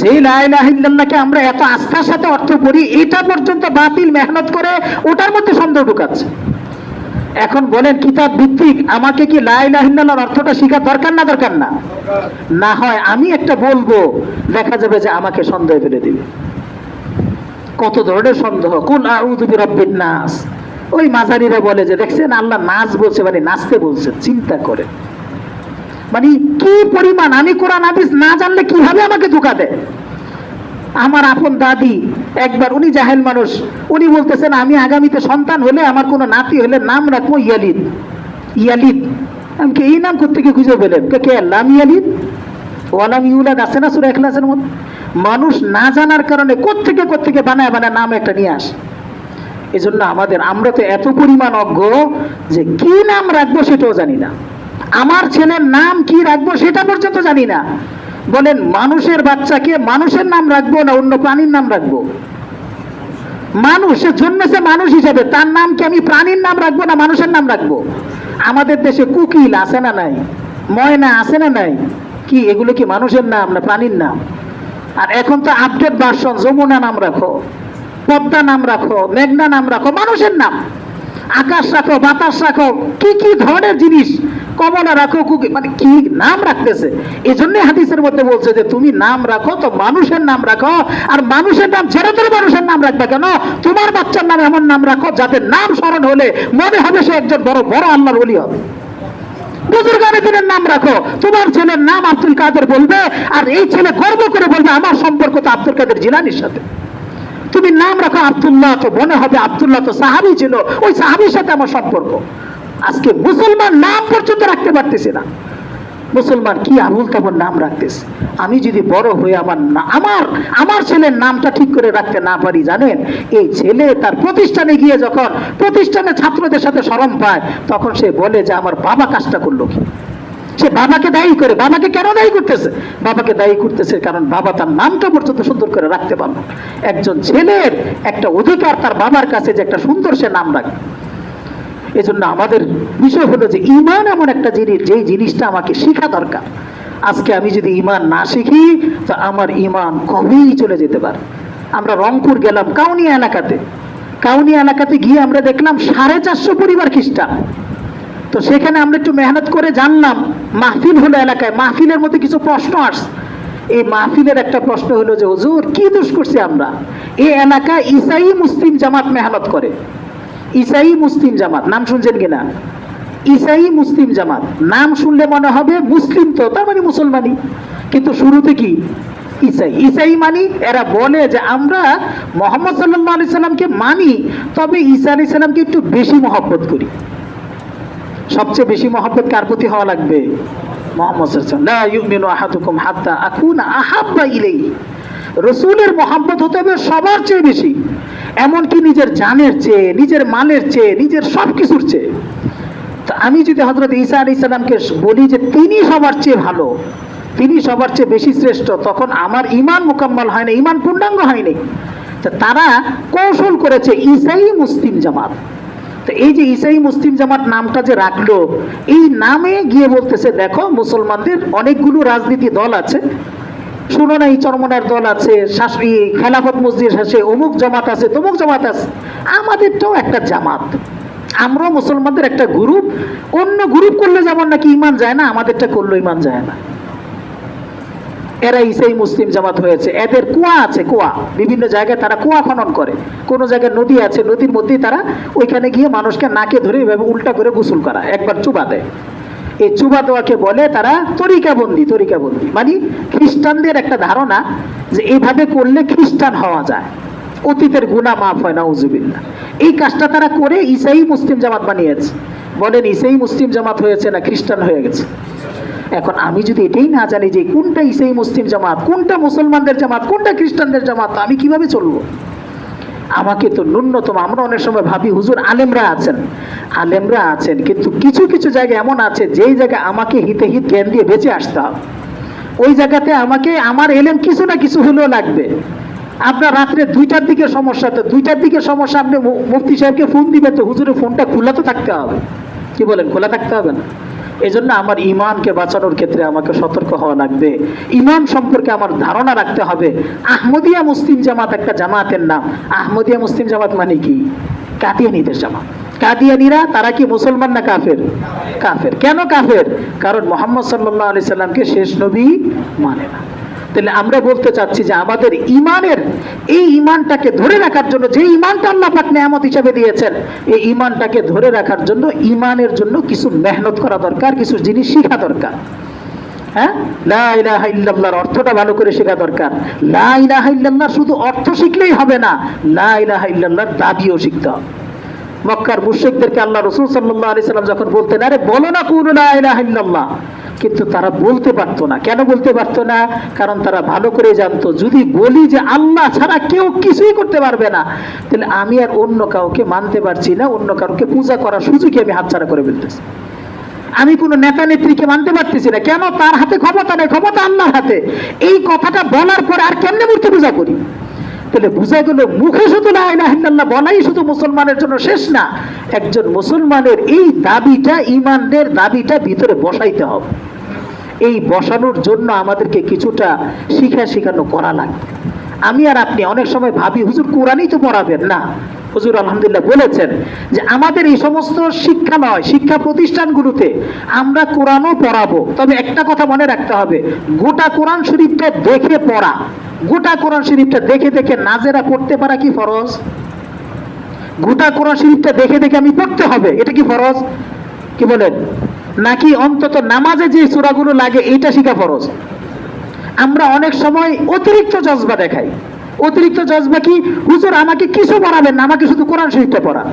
যে লা ইলাহা ইল্লাল্লাহকে আমরা এত আস্থার সাথে অর্থ করি, এটা পর্যন্ত বাতিল মেহনত করে ওটার মধ্যে সন্দেহ ঢুকাচ্ছে। এখন বলেন কিতাব ভিত্তিক আমাকে কি লা ইলাহা ইল্লাল্লাহর অর্থটা শেখা দরকার না? দরকার না? না হয় আমি একটা বলবো, দেখা যাবে যে আমাকে সন্দেহ ফেলে দিবে। কত ধরনের সন্দেহ। কুল আউযু বিরাব্বিন নাস, ওই মাজারিরা বলে যে দেখছেন আল্লাহ নাচ বলছে, মানে নাচতে বলছে। চিন্তা করে মানে কি পরিমাণ, আমি কোরআন হাদিস না জানলে কিভাবে আমাকে ধোঁকা দেয়। আমার আপন দাদি একবার, উনি জাহেল মানুষ, উনি বলতেছেন আমি আগামীতে সন্তান হলে, আমার কোনো নাতি হলে নাম রাখবো ইয়ালিদ। ইয়ালিদ, আমি এই নাম কোত্থেকে খুঁজে পেলেন? কে লাম ইয়ালিদ ওয়ালাম ইউলাদ, আছে না সূরা ইখলাসের মধ্যে? মানুষ না জানার কারণে কোত্থেকে বানায় নাম একটা নিয়ে আসে। এই জন্য আমরা তো এত পরিমাণ অজ্ঞ যে কি নাম রাখবো সেটাও জানি না। আমার ছেলের নাম কি রাখবো সেটা পর্যন্ত জানি না। বলেন মানুষের বাচ্চাকে মানুষের নাম রাখবো না অন্য প্রাণীর নাম রাখবো? মানুষের জন্মেছে মানুষ হিসেবে, তার নাম কি আমি প্রাণীর নাম রাখবো না মানুষের নাম রাখবো? আমাদের দেশে কুকিল আছে না নাই? ময়না আছে না নাই? কি এগুলো কি মানুষের নাম না প্রাণীর নাম? আর এখন তো আপডেট ভার্সন, যমুনা নাম রাখো, পদ্মা নাম রাখো, মেঘনা নাম রাখো, মানুষের নাম। আকাশ রাখো, বাতাস রাখো, কি কি ধরনের জিনিস, কমলা রাখো, কুকি, মানে কি নাম রাখতেছে। এই জন্য হাদিসের মধ্যে বলছে যে তুমি নাম রাখো তো মানুষের নাম রাখো, আর মানুষের নাম ছেড়ে ধরে মানুষের নাম রাখবে কেন? তোমার বাচ্চার নাম এমন নাম রাখো যাতে নাম স্মরণ হলে মনে হবে সে একজন বড় বড় আল্লাহর ওলি হবে। বুজুর্গানে দিনের নাম রাখো, তোমার ছেলের নাম আব্দুল কাদের বলবে, আর এই ছেলে গর্ব করে বলবে আমার সম্পর্ক তো আব্দুল কাদের জিলানীর সাথে। তুমি নাম রাখো আব্দুল্লাহ, তো মনে হবে আব্দুল্লাহ তো সাহাবী ছিল, ওই সাহাবীর সাথে আমার সম্পর্ক। আজকে মুসলমান নাম পর্যন্ত রাখতে পারতেছে না। মুসলমান কি আবুল তাবুল নাম রাখতেছে। আমি যদি বড় হয়ে আমার ছেলের নামটা ঠিক করে রাখতে না পারি, জানেন এই ছেলে তার প্রতিষ্ঠানে গিয়ে যখন প্রতিষ্ঠানে ছাত্রদের সাথে শরম পায়, তখন সে বলে যে আমার বাবা কাজটা করলো কি। সে বাবাকে দায়ী করে। বাবাকে কেন দায়ী করতেছে? বাবাকে দায়ী করতেছে কারণ বাবা তার নামটা পর্যন্ত সুন্দর করে রাখতে পারলো। একজন ছেলের একটা অধিকার তার বাবার কাছে যে একটা সুন্দর সে নাম রাখবে। এজন্য আমাদের বিষয় হলো যে ঈমান এমন একটা জিনিস, যেই জিনিসটা আমাকে শেখা দরকার। আজকে আমি যদি ইমান না শিখি তো আমার ইমান কবেই চলে যেতে পারে। আমরা রংপুর গেলাম কাউনিয়া এলাকাতে গিয়ে আমরা দেখলাম 450 পরিবার খ্রিস্টান। তো সেখানে আমরা একটু মেহনত করে জানলাম, মাহফিল হলো এলাকায়, মাহফিলের মধ্যে কিছু প্রশ্ন আসছে। এই মাহফিলের একটা প্রশ্ন হলো যে হুজুর কি দোষ করছি আমরা, এই এলাকায় ইসাই মুসলিম জামাত মেহনত করে। ইসাই মুসলিম জামাত নাম শুনছেন কিনা? ইসাই মুসলিম জামাত নাম শুনলে মনে হবে মুসলিম, তো তার মানে মুসলমানই, কিন্তু শুরুতে কি ইসাই মানি। এরা বলে যে আমরা মুহাম্মদ সাল্লাল্লাহু আলাইহি সাল্লামকে মানি, তবে ঈসা আলাইহিস সালামকে একটু বেশি মহব্বত করি। সবচেয়ে বেশি মহব্বত কার প্রতি হওয়া লাগবে? মুহাম্মদ সাল্লাল্লাহু আলাইহি ওয়াসাল্লাম। লা ইউমিনু আহাদুকুম হাত্তা আকুনা আহাব্বা ইলাইহি। রাসূলের মহব্বত হতে হবে সবার চেয়ে বেশি, এমনকি নিজের জানের চেয়ে, নিজের মালের চেয়ে, নিজের সব কিছুর চেয়ে। তো আমি যদি হযরত ঈসা আলাইহিস সালামকে বলি যে তিনি সবার চেয়ে ভালো, তিনি সবার চেয়ে বেশি শ্রেষ্ঠ, তখন আমার ঈমান মুকাম্মাল হয় না, ঈমান পূর্ণাঙ্গ হয়নি। তো তারা কৌশল করেছে ইসাই মুসলিম জামাত। তো এই যে ইসাই মুসলিম জামাত নামটা যে রাখলো, এই নামে গিয়ে বলতেছে দেখো মুসলমানদের অনেকগুলো রাজনীতি দল আছে, শুনো না এই চরমনার দল আছে, খেলাফত মসজিদ আছে, অমুক জামাত আছে, তমুক জামাত আছে, আমাদেরটাও একটা জামাত, আমরাও মুসলমানদের একটা গ্রুপ। অন্য গ্রুপ করলে যেমন নাকি ইমান যায় না, আমাদেরটা করলে ইমান যায় না। এরা ইসাই মুসলিম জামাত হয়েছে। এদের কুয়া আছে, কুয়া, বিভিন্ন জায়গায় তারা কুয়া খনন করে। কোনো জায়গায় নদী আছে, নদীর মধ্যেই তারা ওইখানে গিয়ে মানুষকে নাকে ধরে এভাবে উল্টা করে গোসল করা, একবার চুবা দেয়। এই চুবা দেওয়াকে বলে তারা তরিকাবন্দি। মানে খ্রিস্টানদের একটা ধারণা যে এইভাবে করলে খ্রিস্টান হওয়া যায়, অতীতের গুনাহ মাফ হয়, নাউজুবিল্লাহ। এই কাজটা তারা করে ইসাই মুসলিম জামাত বানিয়েছে। বলেন ইসাই মুসলিম জামাত হয়েছে না খ্রিস্টান হয়ে গেছে? এখন আমি যদি এটাই না জানি যে কোনটা ইসাই মুসলিম জামাত, কোনটা মুসলমানদের জামাত, কোনটা খ্রিস্টানদের জামাত, আমি কিভাবে চলবো? আমাকে তো ন্যূনতম, আমরা অনেক সময় ভাবি হুজুর আলেমরা আছেন, কিন্তু কিছু কিছু জায়গায় এমন আছে যেই জায়গায় আমাকে হিতে হিত জ্ঞান দিয়ে বেঁচে আসতে হবে। ওই জায়গাতে আমাকে আমার এলেম কিছু না কিছু হলেও লাগবে। আপনার রাত্রে 2টার দিকে সমস্যা, তো 2টার দিকে সমস্যা, আপনি মুফতি সাহেবকে ফোন দিবেন, তো হুজুরের ফোনটা খোলা তো থাকতে হবে। কি বলেন, খোলা থাকতে হবে না? এই জন্য আমার ইমানকে বাঁচানোর ক্ষেত্রে আমাকে সতর্ক হওয়া লাগবে। ইমান সম্পর্কে আমার ধারণা রাখতে হবে। আহমদিয়া মুসলিম জামাত একটা জামাতের নাম। আহমদিয়া মুসলিম জামাত মানে কি? কাদিয়ানীদের জামাত। কাদিয়ানীরা তারা কি মুসলমান না কাফের? কাফের। কেন কাফের? কারণ মুহাম্মদ সাল্লাল্লাহু আলাইহি সাল্লামকে শেষ নবী মানে না। তাহলে আমরা বলতে চাচ্ছি যে আমাদের ইমানের এই ইমানটাকে ধরে রাখার জন্য, যে ইমানটা আল্লাহ পাক নেয়ামত হিসেবে দিয়েছেন, এই ইমানটাকে ধরে রাখার জন্য ইমানের জন্য কিছু মেহনত করা দরকার, কিছু জিনিস শেখা দরকার। হ্যাঁ, লা ইলাহা ইল্লাল্লাহর অর্থটা ভালো করে শেখা দরকার। লা ইলাহা ইল্লাল্লাহ শুধু অর্থ শিখলেই হবে না, লা ইলাহা ইল্লাল্লাহর দাবিও শিখতে হবে। মক্কার মুশরিকদেরকে আল্লাহ রাসূল সাল্লাল্লাহু আলাইহি সাল্লাম যখন বলতেন, আরে বলো না কুলু লা ইলাহা ইল্লাল্লাহ, কিন্তু তারা বলতে পারতো না। কেন বলতে পারতো না? কারণ তারা ভালো করে জানতো যদি বলি যে আল্লাহ ছাড়া কেউ কিছুই করতে পারবে না, তাহলে আমি আর অন্য কাউকে মানতে পারছি না, অন্য কাউকে পূজা করার সুযোগে আমি হাতছাড়া করে ফেলতেছি। আমি কোনো নেতা নেত্রীকে মানতে পারতেছি না। কেন? তার হাতে ক্ষমতা নেই, ক্ষমতা আল্লাহর হাতে। এই কথাটা বলার পরে আর কেমনে মূর্তি পূজা করি? তাহলে বোঝা গেল মুখে শুধু লা ইলাহা ইল্লাল্লাহ বলাই শুধু মুসলমানের জন্য শেষ না। একজন মুসলমানের এই দাবিটা, ইমানের দাবিটা ভিতরে বসাইতে হবে। এই বসানোর জন্য আমাদেরকে কিছুটা শেখানো করা লাগবে। আমি আর আপনি অনেক সময় ভাবি হুজুর কোরআনই তো পড়াবেন না। হুজুর আলহামদুলিল্লাহ বলেছেন যে আমাদের এই সমস্ত শিক্ষালয়, শিক্ষা প্রতিষ্ঠানগুলোতে আমরা কোরআনও পড়াবো, তবে একটা কথা মনে রাখতে হবে, গোটা কোরআন শরীফটা দেখে পড়া, গোটা কোরআন শরীফটা দেখে দেখে নাজেরা পড়তে পারা কি ফরজ? গোটা কোরআন শরীফটা দেখে দেখে আমি পড়তে হবে, এটা কি ফরজ? কি বলেন? নাকি অন্তত নামাজে যে সূরাগুলো লাগে এইটা শিখা ফরজ? আমরা অনেক সময় অতিরিক্ত জজবা দেখাই। অতিরিক্ত জজবা কি? হুজুর আমাকে কিছু পড়াবেন না, আমাকে শুধু কোরআন শরীফটা পড়ান।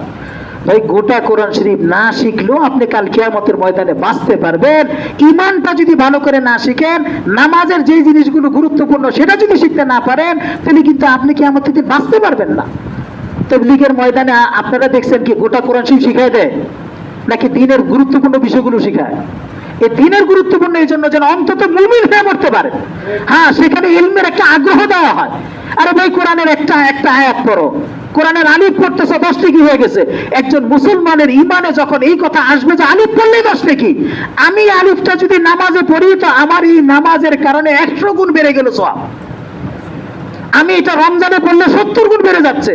ভাই গোটা কোরআন শরীফ না শিখলেও আপনি কাল কিয়ামতের ময়দানে বাঁচতে পারবেন। ইমানটা যদি ভালো করে না শিখেন, নামাজের যে জিনিসগুলো গুরুত্বপূর্ণ সেটা যদি শিখতে না পারেন, তাহলে কিন্তু আপনি কিয়ামত থেকে বাঁচতে পারবেন না। তাবলীগের ময়দানে আপনারা দেখছেন কি গোটা কোরআন শরীফ শিখায় দেয় নাকি দিনের গুরুত্বপূর্ণ বিষয়গুলো শিখায়? এই দিনের গুরুত্বপূর্ণ এই জন্য যেন অন্তত মুমিন হয়ে পড়তে পারে। হ্যাঁ, সেখানে ইলমের একটা আগ্রহ দেওয়া হয়। আরে ভাই কোরআনের একটা আয়াত পড়ো, কোরআনের আলিফ পড়তেছো 10 নেকি হয়ে গেছে। একজন মুসলমানের ইমানে যখন এই কথা আসবে যে আলিফ পড়লেই 10 নেকি, আমি আলিফটা যদি নামাজে পড়ি তো আমার এই নামাজের কারণে 100 গুণ বেড়ে গেল সওয়াব। আমি এটা রমজানে পড়লে 70 গুণ বেড়ে যাচ্ছে।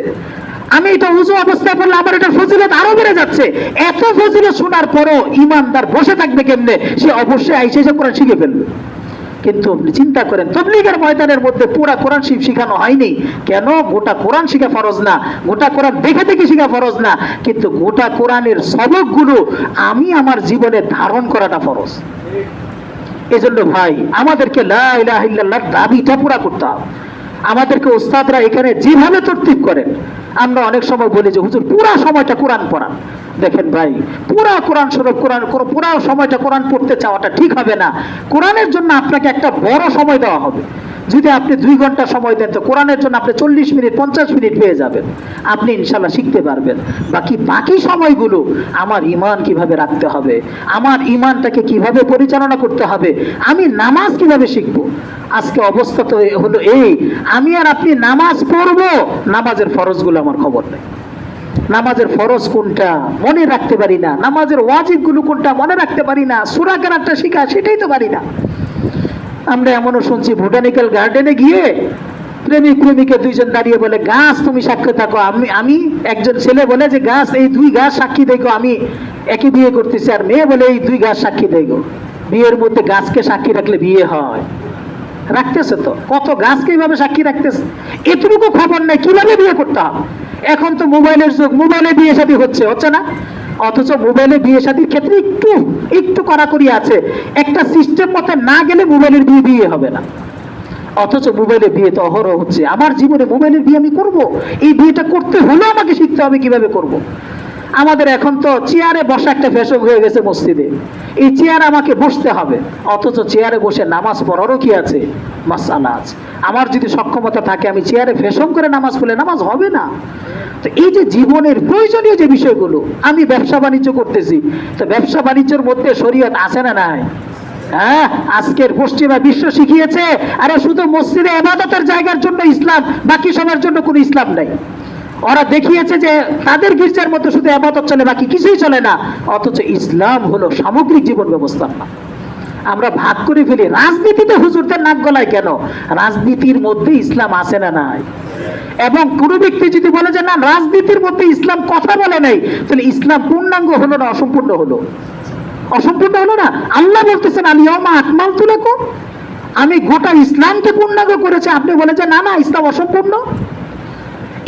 আমি এটা উযু অবস্থায় পড়লে আমার এটা ফজিলত আরো বেড়ে যাচ্ছে। এত ফজিলত শোনার পরও ইমানদার বসে থাকবে কেমনে? সে অবশ্যই আইসা এসে কোরআন শিখে ফেলবে। কিন্তু আপনি চিন্তা করেন, তবলিগের ময়দানের মধ্যে পুরা কোরআন শরীফ শিখানো হয়নি কেন? গোটা কোরআন শিখা ফরজ না, গোটা কোরআন দেখে দেখে শিখা ফরজ না, কিন্তু গোটা কোরআনের সবকগুলো আমি আমার জীবনে ধারণ করাটা ফরজ। এজন্য ভাই আমাদেরকে লা ইলাহা ইল্লাল্লাহর দাবিটা পুরা করতে হবে। আমাদেরকে ওস্তাদরা এখানে যেভাবে তরতিব করেন, আমরা অনেক সময় বলি যে হুজুর পুরা সময়টা কোরআন পড়ান। দেখেন ভাই, পুরা কোরআন শরীফ পুরা সময়টা কোরআন পড়তে চাওয়াটা ঠিক হবে না। কোরআনের জন্য আপনাকে একটা বড় সময় দেওয়া হবে। যদি আপনি 2 ঘন্টা সময় দেন তো কোরআনের জন্য আপনি 40 মিনিট 50 মিনিট পেয়ে যাবেন, আপনি ইনশাল্লাহ শিখতে পারবেন। বাকি সময়গুলো আমার ঈমান কিভাবে রাখতে হবে, আমার ঈমানটাকে কিভাবে পরিচালনা করতে হবে, আমি নামাজ কিভাবে শিখবো। আজকে অবস্থা তো হলো এই, আমি আর আপনি নামাজ পড়বো, নামাজের ফরজগুলো আমার খবর নেই। নামাজের ফরজ কোনটা মনে রাখতে পারি না, নামাজের ওয়াজিব গুলো কোনটা মনে রাখতে পারি না, সূরা কেরাতটা শিখা সেটাই তো পারি না। আমরা এমনও শুনছি বোটানিক্যাল গার্ডেনে গিয়ে প্রেমিক প্রেমিকা 2 জন দাঁড়িয়ে বলে, গাছ তুমি সাক্ষী থাকো, আমি একজন ছেলে বলে যে গাছ, এই 2 গাছ সাক্ষী দেখো আমি একই বিয়ে করতেছি, আর মেয়ে বলে এই 2 গাছ সাক্ষী দেখো। বিয়ের মধ্যে গাছকে সাক্ষী রাখলে বিয়ে হয়? রাখতেছে তো, কত গাছকে এইভাবে সাক্ষী রাখতেছে, এতটুকু খবর নেই কিভাবে বিয়ে করতে হবে। এখন তো মোবাইলের যুগ, মোবাইলে বিয়ে শাদী হচ্ছে না? অথচ মোবাইলে বিয়ে শাদীর ক্ষেত্রে একটু কড়াকড়ি আছে, একটা সিস্টেম মতে না গেলে মোবাইলের বিয়ে হবে না। অথচ মোবাইলের বিয়ে তো অহরহ হচ্ছে। আমার জীবনে মোবাইলের বিয়ে আমি করব, এই বিয়েটা করতে হলে আমাকে শিখতে হবে কিভাবে করব। আমাদের এখন তো চেয়ারে বসা একটা ফ্যাশন হয়ে গেছে মসজিদে, এই চেয়ারে আমাকে বসতে হবে। অথচ চেয়ারে বসে নামাজ পড়ারও কি আছে? মাসআলা আছে। আমার যদি সক্ষমতা থাকে আমি চেয়ারে ফ্যাশন করে নামাজ পড়লে নামাজ হবে না। তো এই যে জীবনের প্রয়োজনীয় যে বিষয়গুলো, আমি ব্যবসা বাণিজ্য করতেছি, তো ব্যবসা বাণিজ্যের মধ্যে শরীয়ত আছে না নাই? হ্যাঁ, আজকের পশ্চিমা বিশ্ব শিখিয়েছে আরে শুধু মসজিদে ইবাদতের জায়গার জন্য ইসলাম, বাকি সবার জন্য কোনো ইসলাম নাই। ওরা দেখিয়েছে যে তাদের গির্জার মধ্যে শুধু ইবাদত চলে, বাকি কিছুই চলে না। অথচ ইসলাম হলো সামগ্রিক জীবন ব্যবস্থা না। আমরা ভাগ করে ফেলি। রাজনীতিতে হুজুরদের নাক গলায় কেন? রাজনীতির মধ্যে ইসলাম আছে না নাই? এবং কোন ব্যক্তি যদি বলে যে না রাজনীতির মধ্যে ইসলাম কথা বলে নাই, তাহলে ইসলাম পূর্ণাঙ্গ হলো না অসম্পূর্ণ হলো? অসম্পূর্ণ হলো না। আল্লাহ বলতেছেন আলিয়াউমা আকমালতু লাকুম, আমি গোটা ইসলামকে পূর্ণাঙ্গ করেছি, আপনি বলেছেন না না ইসলাম অসম্পূর্ণ।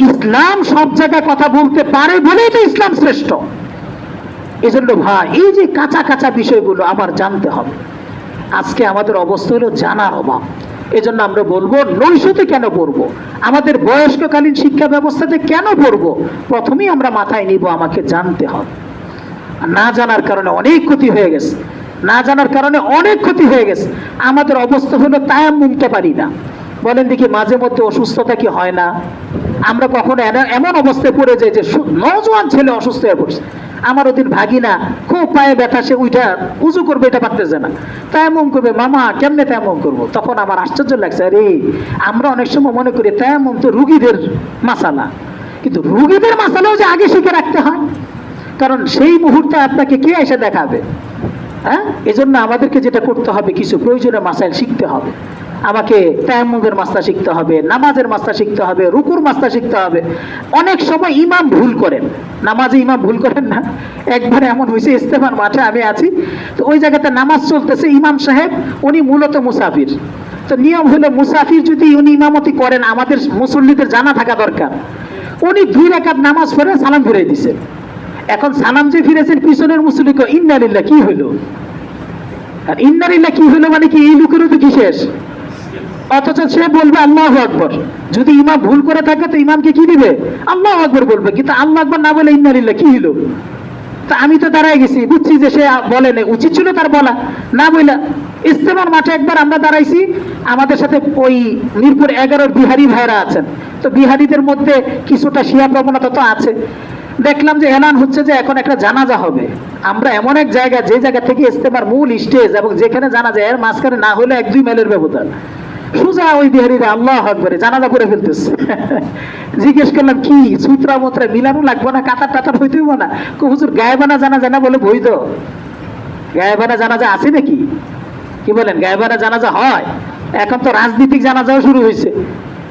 ইসলাম সব জায়গায় কথা বলতে পারে বলেই তো ইসলাম শ্রেষ্ঠ। এজন্য ভাই এই যে কাঁচা কাঁচা বিষয়গুলো আমার জানতে হবে। আজকে আমাদের অবস্থা হলো জানার অভাব। এজন্য আমরা বলবো নৈশতে কেন পড়বো, আমাদের বয়স্ককালীন শিক্ষা ব্যবস্থাতে কেন পড়বো, প্রথমেই আমরা মাথায় নিব আমাকে জানতে হবে। না জানার কারণে অনেক ক্ষতি হয়ে গেছে, না জানার কারণে অনেক ক্ষতি হয়ে গেছে। আমাদের অবস্থা হলো তায়াম্মুমটা পারি না। বলেন দেখি মাঝে মধ্যে অসুস্থতা কি হয় না? আমরা কখনো এমন অবস্থায় পড়ে যাই যে নওজোয়ান ছেলে অসুস্থ হয়ে পড়ছে, আমার ওদিন ভাগিনা খুব পায়ে ব্যথা, সে উইটা উজু করবে এটা পারতেছে না, তায়াম্মুম করবে, মামা কেমনে তায়াম্মুম করবো? তখন আমার আশ্চর্য লাগছে, আরে আমরা অনেক সময় মনে করি তায়াম্মুম তো রুগীদের মাসালা, কিন্তু রুগীদের মাসালাও যে আগে শিখে রাখতে হয়, কারণ সেই মুহূর্তে আপনাকে কে এসে দেখাবে। হ্যাঁ, এজন্য আমাদেরকে যেটা করতে হবে, কিছু প্রয়োজনীয় মাসাইল শিখতে হবে। আমাকে তায়াম্মুমের মাসলা শিখতে হবে, নামাজের মাসলা শিখতে হবে, রুকুর মাসলা শিখতে হবে। অনেক সময় ইমাম ভুল করেন, নামাজে ইমাম ভুল করেন না? একবার এমন হয়েছে, ইস্তেমার মাঠে আমি আছি, তো ওই জায়গাতে নামাজ চলতেছে, ইমাম সাহেব উনি মূলত মুসাফির। তো নিয়ম হলো মুসাফির যদি উনি ইমামতি করেন, আমাদের মুসল্লিদের জানা থাকা দরকার। উনি 2 রাকাত নামাজ পড়ে সালাম ফিরিয়ে দিচ্ছেন। এখন সালাম যে ফিরেছেন, পিছনের মুসল্লি কয় ইন্না লিল্লাহ, কি হইলো? আর ইন্না লিল্লাহ কি হইলো মানে কি? এই লোকেরও তো কি শেষ? অথচ সে বলবে আল্লাহু আকবার। যদি ইমাম ভুল করে থাকে তো ইমামকে কি দিবে? আল্লাহু আকবার বলবে। কিন্তু আল্লাহু আকবার না বলে ইন্না লিল্লাহ, কি হইলো? তা আমি তো দাঁড়ায় গেছি, বুঝছি যে সে বলে না, উচিত ছিল তার বলা, না বইলা। ইস্তেমার মাঠে একবার আমরা দাঁড়াইছি, আমাদের সাথে ওই মিরপুর 11 বিহারি ভাইরা আছেন, তো বিহারিদের মধ্যে কিছুটা শিয়া প্রবণতা তো আছে। দেখলাম যে এলান হচ্ছে যে এখন একটা জানাজা হবে। আমরা এমন এক জায়গা, যে জায়গা থেকে ইস্তেমার মূল স্টেজ এবং যেখানে জানাজা, এর মাঝখানে না হলে 1-2 মাইলের ব্যবধান। সোজা ওই বিহারিরা আল্লাহ আকবার জানাজা করে ফেলতেছে। জিজ্ঞেস করলাম কি সূত্রা মত্রা মিলানো লাগবো না, কাতার টাতার হইতে হইব না? হুজুর গায়েবানা জানাজা না বলে বৈধ। গায়েবানা জানাজা আছে নাকি? কি বলেন, গায়েবানা জানাজা হয়? এখন তো রাজনীতিক জানাজাও শুরু হয়েছে।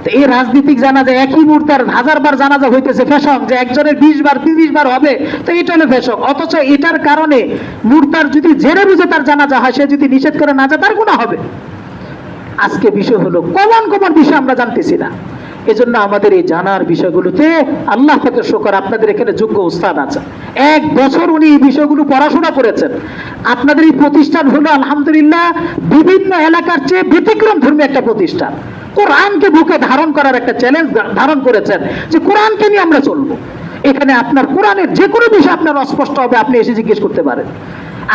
তো এই রাজনীতিক জানাজা একই মুহূর্তের 1000 বার জানাজা হইতেছে ফ্যাশন, যে একজনের 20 বার 30 বার হবে, তো এটা হলো ফ্যাশন। অথচ এটার কারণে মুর্তার যদি জেনে বুঝে তার জানাজা হয়, সে যদি নিষেধ করে না যায় তার গুনাহ হবে। আজকে বিষয় হলো কমন কমন বিষয় আমরা জানতেছি না। এজন্য আমাদের এই জানার বিষয়গুলোতে আল্লাহ পাকের শুকর, আপনাদের এখানে যোগ্য উস্তাদ আছে, 1 বছর উনি এই বিষয়গুলো পড়াশোনা করেছেন। আপনাদের এই প্রতিষ্ঠান হলো আলহামদুলিল্লাহ বিভিন্ন এলাকার চেয়ে ব্যতিক্রম ধর্মী একটা প্রতিষ্ঠান। কোরআনকে বুকে ধারণ করার একটা চ্যালেঞ্জ ধারণ করেছেন, যে কোরআনকে নিয়ে আমরা চলবো। এখানে আপনার কোরআনের যে কোনো বিষয় আপনার অস্পষ্ট হবে, আপনি এসে জিজ্ঞেস করতে পারেন।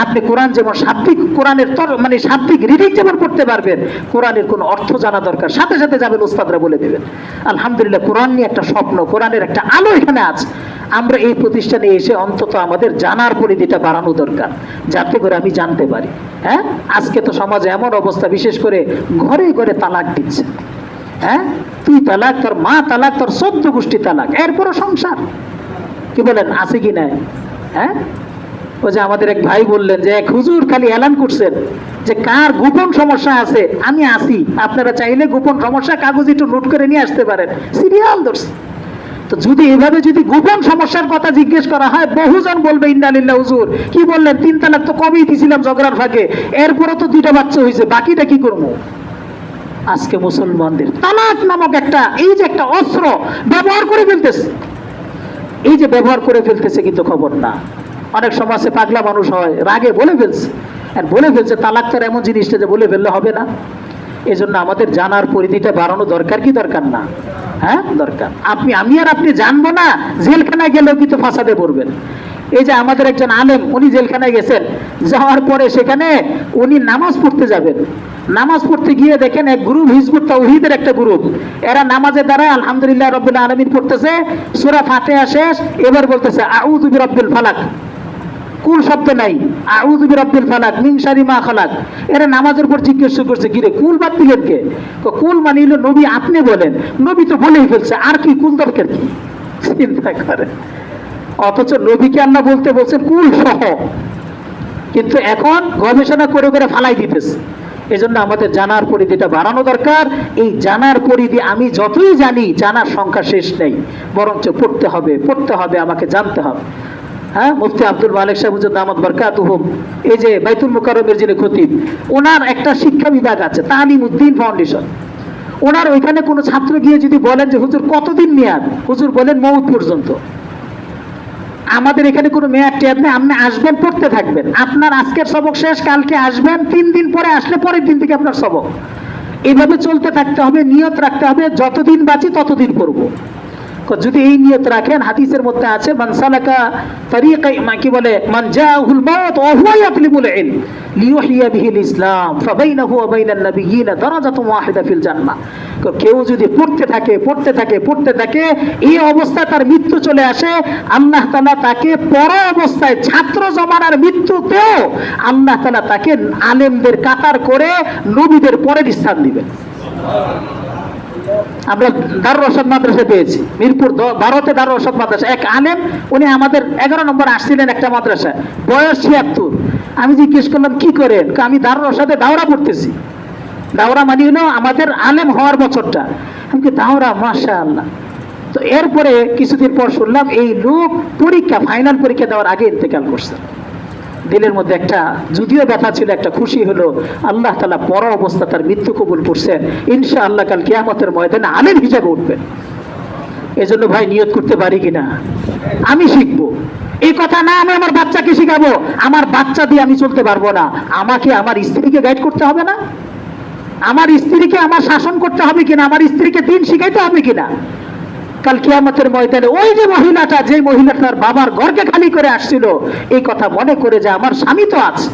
আপনি কোরআন যেমন শাব্দিক, কোরআনের মানে শাব্দিক রিডিং যেমন করতে পারবেন, কোরআনের কোন অর্থ জানা দরকার, সাথে সাথে যাবেন উস্তাদরা বলে দেবেন। আলহামদুলিল্লাহ কোরআন নিয়ে একটা স্বপ্ন, কোরআনের একটা আলো এখানে আছে। আমরা এই প্রতিষ্ঠানে এসে অন্তত আমাদের জানার পরিধিটা বাড়ানো দরকার, যাতে করে আমি জানতে পারি। হ্যাঁ, আজকে তো সমাজে এমন অবস্থা, বিশেষ করে ঘরে ঘরে তালাক দিচ্ছে। হ্যাঁ, তুই তালাক, তোর মা তালাক, তোর 14 গোষ্ঠী তালাক, এরপরও সংসার। কি বলেন, আছে কি নাই? হ্যাঁ, ওই যে আমাদের এক ভাই বললেন যে এক হুজুর খালি এলান করছেন যে কার গোপন সমস্যা আছে আমি আসি, আপনারা চাইলে গোপন সমস্যা কাগজ একটু নোট করে নিয়ে আসতে পারেন, সিরিয়াল ধরছে। তো যদি এভাবে যদি গোপন সমস্যার কথা জিজ্ঞেস করা হয়, বহুজন বলবে ইন্নালিল্লাহ, হুজুর কি বললেন, 3 তালাক তো কবেই দিছিলাম ঝগড়ার ফাঁকে, এরপরও তো 2টা বাচ্চা হয়েছে, বাকিটা কি করবো? আজকে মুসলমানদের তালাক নামক একটা, এই যে একটা অস্ত্র ব্যবহার করে ফেলতেছে, এই যে ব্যবহার করে ফেলতেছে, কিন্তু খবর না। অনেক সমাজে পাগলা মানুষ হয়, রাগে বলে ফেলছে, আর বলে ফেলছে তালাক তার এমন জিনিসটা যে বলে ফেললে হবে না। এই জন্য আমাদের জানার পরিধিটা বাড়ানো দরকার কি দরকার না? হ্যাঁ, দরকার। আমি আর আপনি জানবো না, জেলখানায় গেলেও কিন্তু ফাসাদে পড়বেন। এই যে আমাদের একজন আলেম, উনি জেলখানায় গেছেন, যাওয়ার পরে সেখানে উনি নামাজ পড়তে যাবেন। নামাজ পড়তে গিয়ে দেখেন এক গ্রুপ, হিজবুত তাওহীদের একটা গ্রুপ, এরা নামাজের দ্বারা আলহামদুলিল্লাহ রাব্বিল আলামিন পড়তেছে, সূরা ফাতিহা শেষ, এবার বলতেছে আউযু বিরাব্বিল ফালাক, কুল শব্দ নাই, আউযু বিরাব্বিল ফালাক মিন শাররি মা খালাক। এরা নামাজের পর জিজ্ঞেস করছে, কি রে কুল বাদ দিলেন কে? কুল মানে হলো নবী, আপনি বলেন, নবী তো বলেই ফেলছে, আর কি কুল দরকার কি? চিন্তা করেন, অথচ নবীকে আল্লাহ বলতে বলছেন কুল সহ, কিন্তু এখন গবেষণা করে করে ফালাই দিতেছে। এজন্য আমাদের জানার পরিধিটা বাড়ানো দরকার। এই জানার পরিধি আমি যতই জানি, জানার সংখ্যা শেষ নেই, বরঞ্চ পড়তে হবে, পড়তে হবে, আমাকে জানতে হবে। হ্যাঁ, মুফতি আব্দুল মালিক সাহেব হুজুর দামাত বরকাতুহুম, এই যে বাইতুল মুকাররমের যিনি খতিব, ওনার একটা শিক্ষা বিভাগ আছে, তালিমউদ্দিন ফাউন্ডেশন। ওনার ওইখানে কোনো ছাত্র গিয়ে যদি বলেন যে হুজুর কতদিন মেয়াদ, হুজুর বলেন মউত পর্যন্ত। আমাদের এখানে কোনো মেয়াদ টেয়াদ নেই, আপনি আসবেন, পড়তে থাকবেন, আপনার আজকের সবক শেষ, কালকে আসবেন, 3 দিন পরে আসলে পরের দিন থেকে আপনার সবক। এইভাবে চলতে থাকতে হবে, নিয়ত রাখতে হবে, যতদিন বাঁচি ততদিন পড়বো। যদি এই নিয়ত রাখেন, হাদিসের মধ্যে আছে মান সালাকা তরিকাই, কি বলে, মান জাআহুল মাউত ওয়া হুয়া ইয়াতলিবুল ইলম লিইউহিয়া বিহিল ইসলাম ফাবাইনাহু ওয়া বাইনান নাবিয়্যিনা দারাজাতুন ওয়াহিদা ফিল জান্নাহ। কেউ যদি পড়তে থাকে পড়তে থাকে পড়তে থাকে, এই অবস্থায় তার মৃত্যু চলে আসে, আল্লাহ তাআলা তাকে পর অবস্থায় ছাত্র জমানার মৃত্যুতেও আল্লাহ তাআলা তাকে আলেমদের কাতার করে নবীদের পরের স্থান দিবেন। আমরা দারুল রশদ মাদ্রাসা পেয়েছি, মিরপুর 12তে দারুল রশদ মাদ্রাসা, এক আলেম, উনি আমাদের 11 নম্বর আসছিলেন একটা মাদ্রাসায়, বয়স 76। আমি জিজ্ঞেস করলাম কি করেন? আমি দারুল রশদে দাওরা পড়তেছি। দাওরা মানে হলো আমাদের আলেম হওয়ার বছরটা। আমি কি দাওরা, মাশাআল্লাহ। তো এরপরে কিছুদিন পর শুনলাম এই লোক পরীক্ষা, ফাইনাল পরীক্ষা দেওয়ার আগে ইন্তেকাল করছে। দিলের মধ্যে একটা যদিও ব্যথা ছিল, একটা খুশি হলো, আল্লাহ তাআলা পর অবস্থা তার মৃত্যু কবুল করছেন, ইনশাআল্লাহ কাল কিয়ামতের ময়দানে আলেম হিসেবে উঠবেন। এজন্য ভাই নিয়ত করতে পারি কিনা, আমি শিখবো, এই কথা না আমি আমার বাচ্চাকে শিখাবো, আমার বাচ্চা দিয়ে আমি চলতে পারবো না, আমাকে আমার স্ত্রীকে গাইড করতে হবে না, আমার স্ত্রীকে আমার শাসন করতে হবে কিনা, আমার স্ত্রীকে দিন শিখাইতে হবে কিনা। কাল কিয়ামতের ময়দানে ওই যে মহিলাটা, যে মহিলাটার বাবার ঘরকে খালি করে আসছিল, এই কথা মনে করে যে আমার স্বামী তো আছে,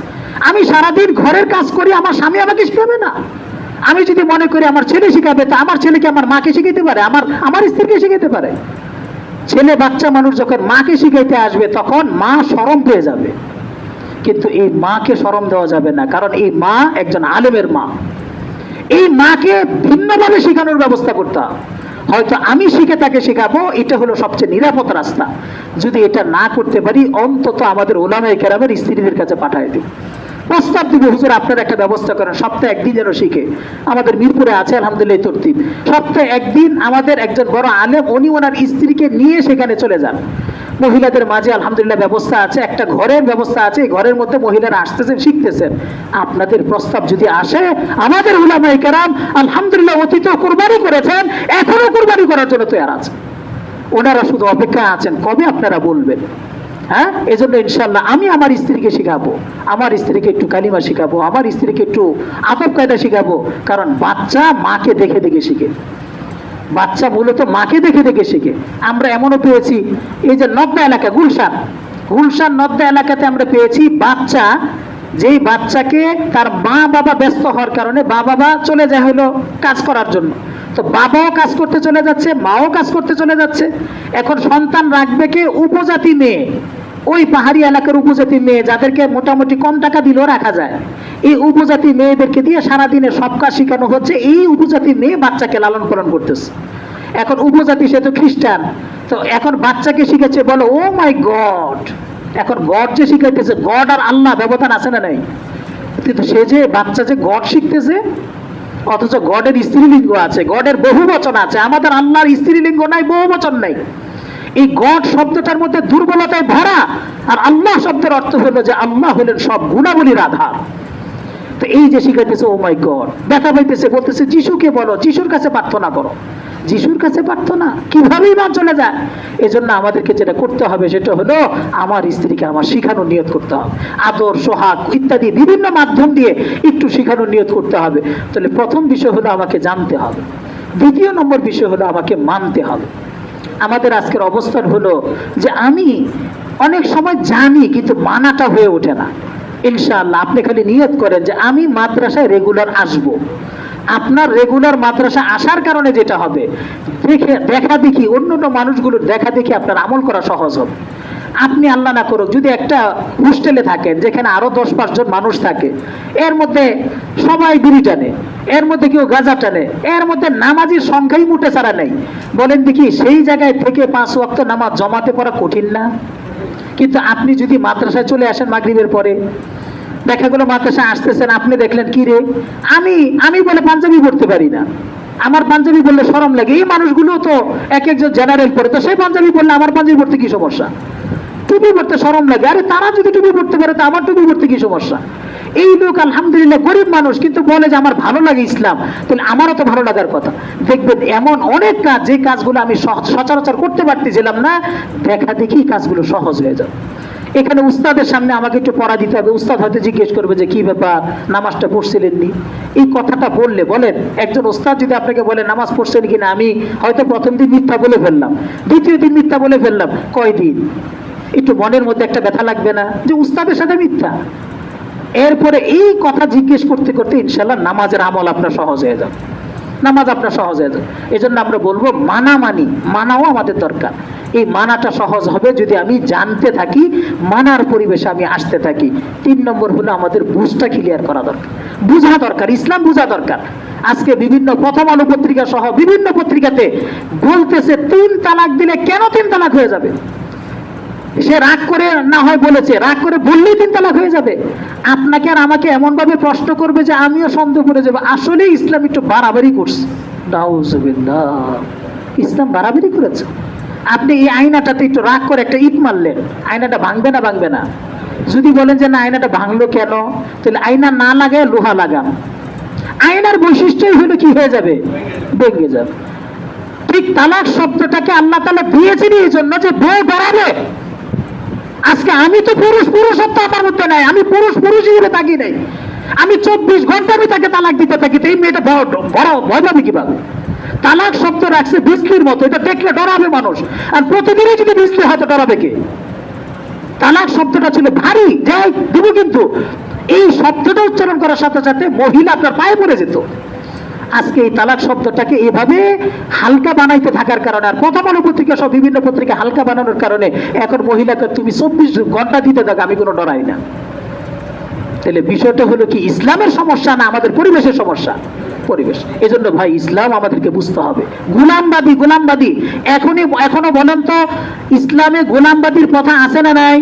আমি সারাদিন ঘরের কাজ করি, আমার স্বামী আমাকে শিখাবে না। আমি যদি মনে করি আমার ছেলে শিখাবে, তা আমার ছেলেকে আমার মাকে শিখাইতে পারে, আমার স্ত্রীকে শিখাইতে পারে। ছেলে বাচ্চা মানুষ যখন মাকে শিখাইতে আসবে, তখন মা শরম পেয়ে যাবে, কিন্তু এই মাকে শরম দেওয়া যাবে না, কারণ এই মা একজন আলেমের মা। এই মাকে ভিন্নভাবে শেখানোর ব্যবস্থা করতে হবে। হয়তো আমি শিখে তাকে শেখাবো, এটা হলো সবচেয়ে নিরাপদ রাস্তা। যদি এটা না করতে পারি, অন্তত আমাদের ওলামায়ে কেরামের স্ত্রীদের কাছে পাঠায় দিই, প্রস্তাব দিব, হুজুর আপনারা একটা ব্যবস্থা করেন, সপ্তাহে একদিন যেন শিখে। আমাদের মিরপুরে আছে আলহামদুলিল্লাহ এই তরতিব, সপ্তাহে একদিন আমাদের একজন বড় আলেম উনি ওনার স্ত্রীকে নিয়ে সেখানে চলে যান। মহিলাদের মাঝে আলহামদুলিল্লাহ ব্যবস্থা আছে, একটা ঘরের ব্যবস্থা আছে, এই ঘরের মধ্যে মহিলারা আসতেছেন, শিখতেছেন। আপনাদের প্রস্তাব যদি আসে, আমাদের উলামায়ে কেরাম আলহামদুলিল্লাহ অতীতেও কুরবানি করেছেন, এখনো কুরবানি করার জন্য তৈরি আছে। ওনারা শুধু অপেক্ষা আছেন কবে আপনারা বলবেন। হ্যাঁ, এই জন্য ইনশাল্লাহ আমি আমার স্ত্রীকে শিখাবো, আমার স্ত্রীকে একটু কালিমা শিখাবো, আমার স্ত্রীকে একটু আদব কায়দা শিখাবো। কারণ বাচ্চা মাকে দেখে দেখে শিখে, বাচ্চা মূলত মাকে দেখে দেখে শিখে। আমরা এমনও পেয়েছি, এই যে নদ্দা এলাকা, গুলশান নদ্দা এলাকাতে আমরা পেয়েছি বাচ্চা, যেই বাচ্চাকে তার মা বাবা ব্যস্ত হওয়ার কারণে বাবা চলে যায় হলো কাজ করার জন্য, তো বাবাও কাজ করতে চলে যাচ্ছে, মাও কাজ করতে চলে যাচ্ছে। এখন সন্তান রাখবে কে? উপজাতি মেয়ে, ওই পাহাড়ি এলাকার উপজাতি মেয়ে, যাদেরকে মোটামুটি কম টাকা দিলেও রাখা যায়। এই উপজাতি মেয়েদেরকে দিয়ে সারাদিনে সব কাজ শেখানো হচ্ছে। এই উপজাতি মেয়ে বাচ্চাকে লালন পালন করতেছে। এখন উপজাতি, সে তো খ্রিস্টান, তো এখন বাচ্চাকে শিখেছে, বলো ও মাই গড। এখন গড যে শিখাইতেছে, গড আর আল্লাহ ব্যবধান আছে না নাই? কিন্তু সে যে বাচ্চা যে গড শিখতেছে, অথচ গডের স্ত্রীলিঙ্গ আছে, গডের বহু বচন আছে। আমাদের আল্লাহর স্ত্রীলিঙ্গ নাই, বহু বচন নাই। এই গড শব্দটার মধ্যে দুর্বলতায় ভরা, আর আল্লাহ শব্দের অর্থ হলো যে আল্লাহ হলেন সব গুণাবলীর আধার। তো এই যে শিখাইতেছে ও মাই গড, ব্যথা পাইতেছে, বলতেছে যিশুকে বলো, যিশুর কাছে প্রার্থনা করো। যিশুর কাছে প্রার্থনা কিভাবে ইমান চলে যায়? এজন্য আমাদেরকে যেটা করতে হবে সেটা হলো আমার স্ত্রীকে আমার শিখানোর নিয়ত করতে হবে, আদর সোহাগ ইত্যাদি বিভিন্ন মাধ্যম দিয়ে একটু শিখানোর নিয়ত করতে হবে। তাহলে প্রথম বিষয় হলো আমাকে জানতে হবে, দ্বিতীয় নম্বর বিষয় হলো আমাকে মানতে হবে। আমাদের আজকের অবস্থান হলো যে আমি অনেক সময় জানি কিন্তু মানাটা হয়ে ওঠে না। ইনশাআল্লাহ আপনি খালি নিয়ত করেন যে আমি মাদ্রাসায় রেগুলার আসব। আপনার রেগুলার মাদ্রাসা আসার কারণে যেটা হবে, দেখা দেখি অন্য মানুষগুলোর দেখা দেখি আপনার আমল করা সহজ হবে। আপনি আল্লাহ না করুক যদি একটা হোস্টেলে থাকেন যেখানে আরো 10-5 জন মানুষ থাকে, এর মধ্যে সবাই বিড়ি টানে, এর মধ্যে কেউ গাঁজা টানে, এর মধ্যে নামাজির সংখ্যাই মুটে ছাড়া নেই, বলেন দেখি সেই জায়গায় থেকে 5 ওয়াক্ত নামাজ জমাতে পড়া কঠিন না? কিন্তু আপনি যদি মাদ্রাসায় চলে আসেন মাগরিবের পরে, দেখা গেলো মাদ্রাসা আসতেছেন, আপনি দেখলেন কি রে, আমি বলে পাঞ্জাবি পড়তে পারি না, আমার পাঞ্জাবি বললে শরম লাগে। এই মানুষগুলো তো এক একজন জেনারেল পড়ে, তো সেই পাঞ্জাবি বললে আমার পাঞ্জাবি পড়তে কি সমস্যা? টুপি পড়তে শরম লাগে, আরে তারা যদি টুপি পড়তে পারে তো আমার টুপি পড়তে কি সমস্যা? এই লোক আলহামদুলিল্লাহ গরিব মানুষ কিন্তু বলে যে আমার ভালো লাগে ইসলাম, তাহলে আমারও তো ভালো লাগার কথা। দেখবেন এমন অনেক কাজ, যে কাজগুলো আমি সচরাচর করতে পারতেছিলাম না, দেখা দেখি কাজগুলো সহজ হয়ে যায়। এখানে উস্তাদের সামনে আমাকে একটু পড়া দিতে হবে, উস্তাদ হয়তো জিজ্ঞেস করবে যে কি ব্যাপার, নামাজটা পড়ছিলেন নি? এই কথাটা বললে, বলেন একজন উস্তাদ যদি আপনাকে বলে নামাজ পড়ছেন কিনা, আমি হয়তো প্রথম দিন মিথ্যা বলে ফেললাম, দ্বিতীয় দিন মিথ্যা বলে ফেললাম, কয়দিন একটু মনের মধ্যে একটা ব্যথা লাগবে না যে উস্তাদের সাথে মিথ্যা? এরপরে এই কথা জিজ্ঞেস করতে করতে ইনশাল্লাহ নামাজের আমল আপনার সহজ হয়ে যাবে, নামাজ আপনার সহজ হয়ে যাবে। এই জন্য আমরা বলবো মানাও আমাদের দরকার। এই মানাটা সহজ হবে যদি আমি জানতে থাকি, মানার পরিবেশে আমি আসতে থাকি। 3 নম্বর হলো আমাদের বুঝটা ক্লিয়ার করা দরকার, বুঝা দরকার, ইসলাম বুঝা দরকার। আজকে বিভিন্ন প্রথম আলো পত্রিকা সহ বিভিন্ন পত্রিকাতে বলতেছে 3 তালাক দিলে কেন 3 তালাক হয়ে যাবে। সে রাগ করে না হয় বলেছে, রাগ করে বললেই 3 তালাক হয়ে যাবে। আপনাকে আর আমাকে এমন ভাবে প্রশ্ন করবে যে আমিও সন্দেহ করে যাবো আসলে ইসলাম একটু বাড়াবাড়ি করছে। নাউজুবিল্লাহ, ইসলাম বাড়াবাড়ি করেছে। আপনি এই আয়নাটাতে একটু রাগ করে একটা ইট মারলেন, আয়নাটা ভাঙবে না? যদি বলেন যে না আয়নাটা ভাঙলো কেন, তাহলে আয়না না লাগায় লোহা লাগান। আয়নার বৈশিষ্ট্যই হলো কি হয়ে যাবে, ভেঙে যাবে। ঠিক তালাক শব্দটাকে আল্লাহ তাআলা দিয়েছেন এই জন্য যে বউ বাড়াবে। আজকে আমি তো পুরুষত্ব আমার মধ্যে নাই, আমি পুরুষ হিসেবে থাকি নাই, আমি 24 ঘন্টা আমি তাকে তালাক দিতে থাকি, তো এই মেয়েটা ভয় পাবে কিভাবে? তালাক শব্দ রাখছে বিজলির মতো, এটা দেখলে ডরাবে মানুষ, আর প্রতিদিনই যদি বিজলি হয়তো ডরাবে কে? তালাক শব্দটা ছিল ভারী, যাই দিব, কিন্তু এই শব্দটা উচ্চারণ করার সাথে সাথে মহিলা আপনার পায়ে পড়ে যেত। আজকে এই তালাক শব্দটাকে এভাবে হালকা বানাইতে থাকার কারণে, আর প্রথম আলো পত্রিকা সব বিভিন্ন পত্রিকা হালকা বানানোর কারণে এখন মহিলাকে তুমি 24 ঘন্টা দিতে থাকো, আমি কোনো ডরাই না। তাহলে বিষয়টা হলো কি ইসলামের সমস্যা না আমাদের পরিবেশের সমস্যা? পরিবেশ। এজন্য ভাই ইসলাম আমাদেরকে বুঝতে হবে। গোলামবাদী এখনো বলেন তো ইসলামে গোলামবাদীর কথা আছে না নাই?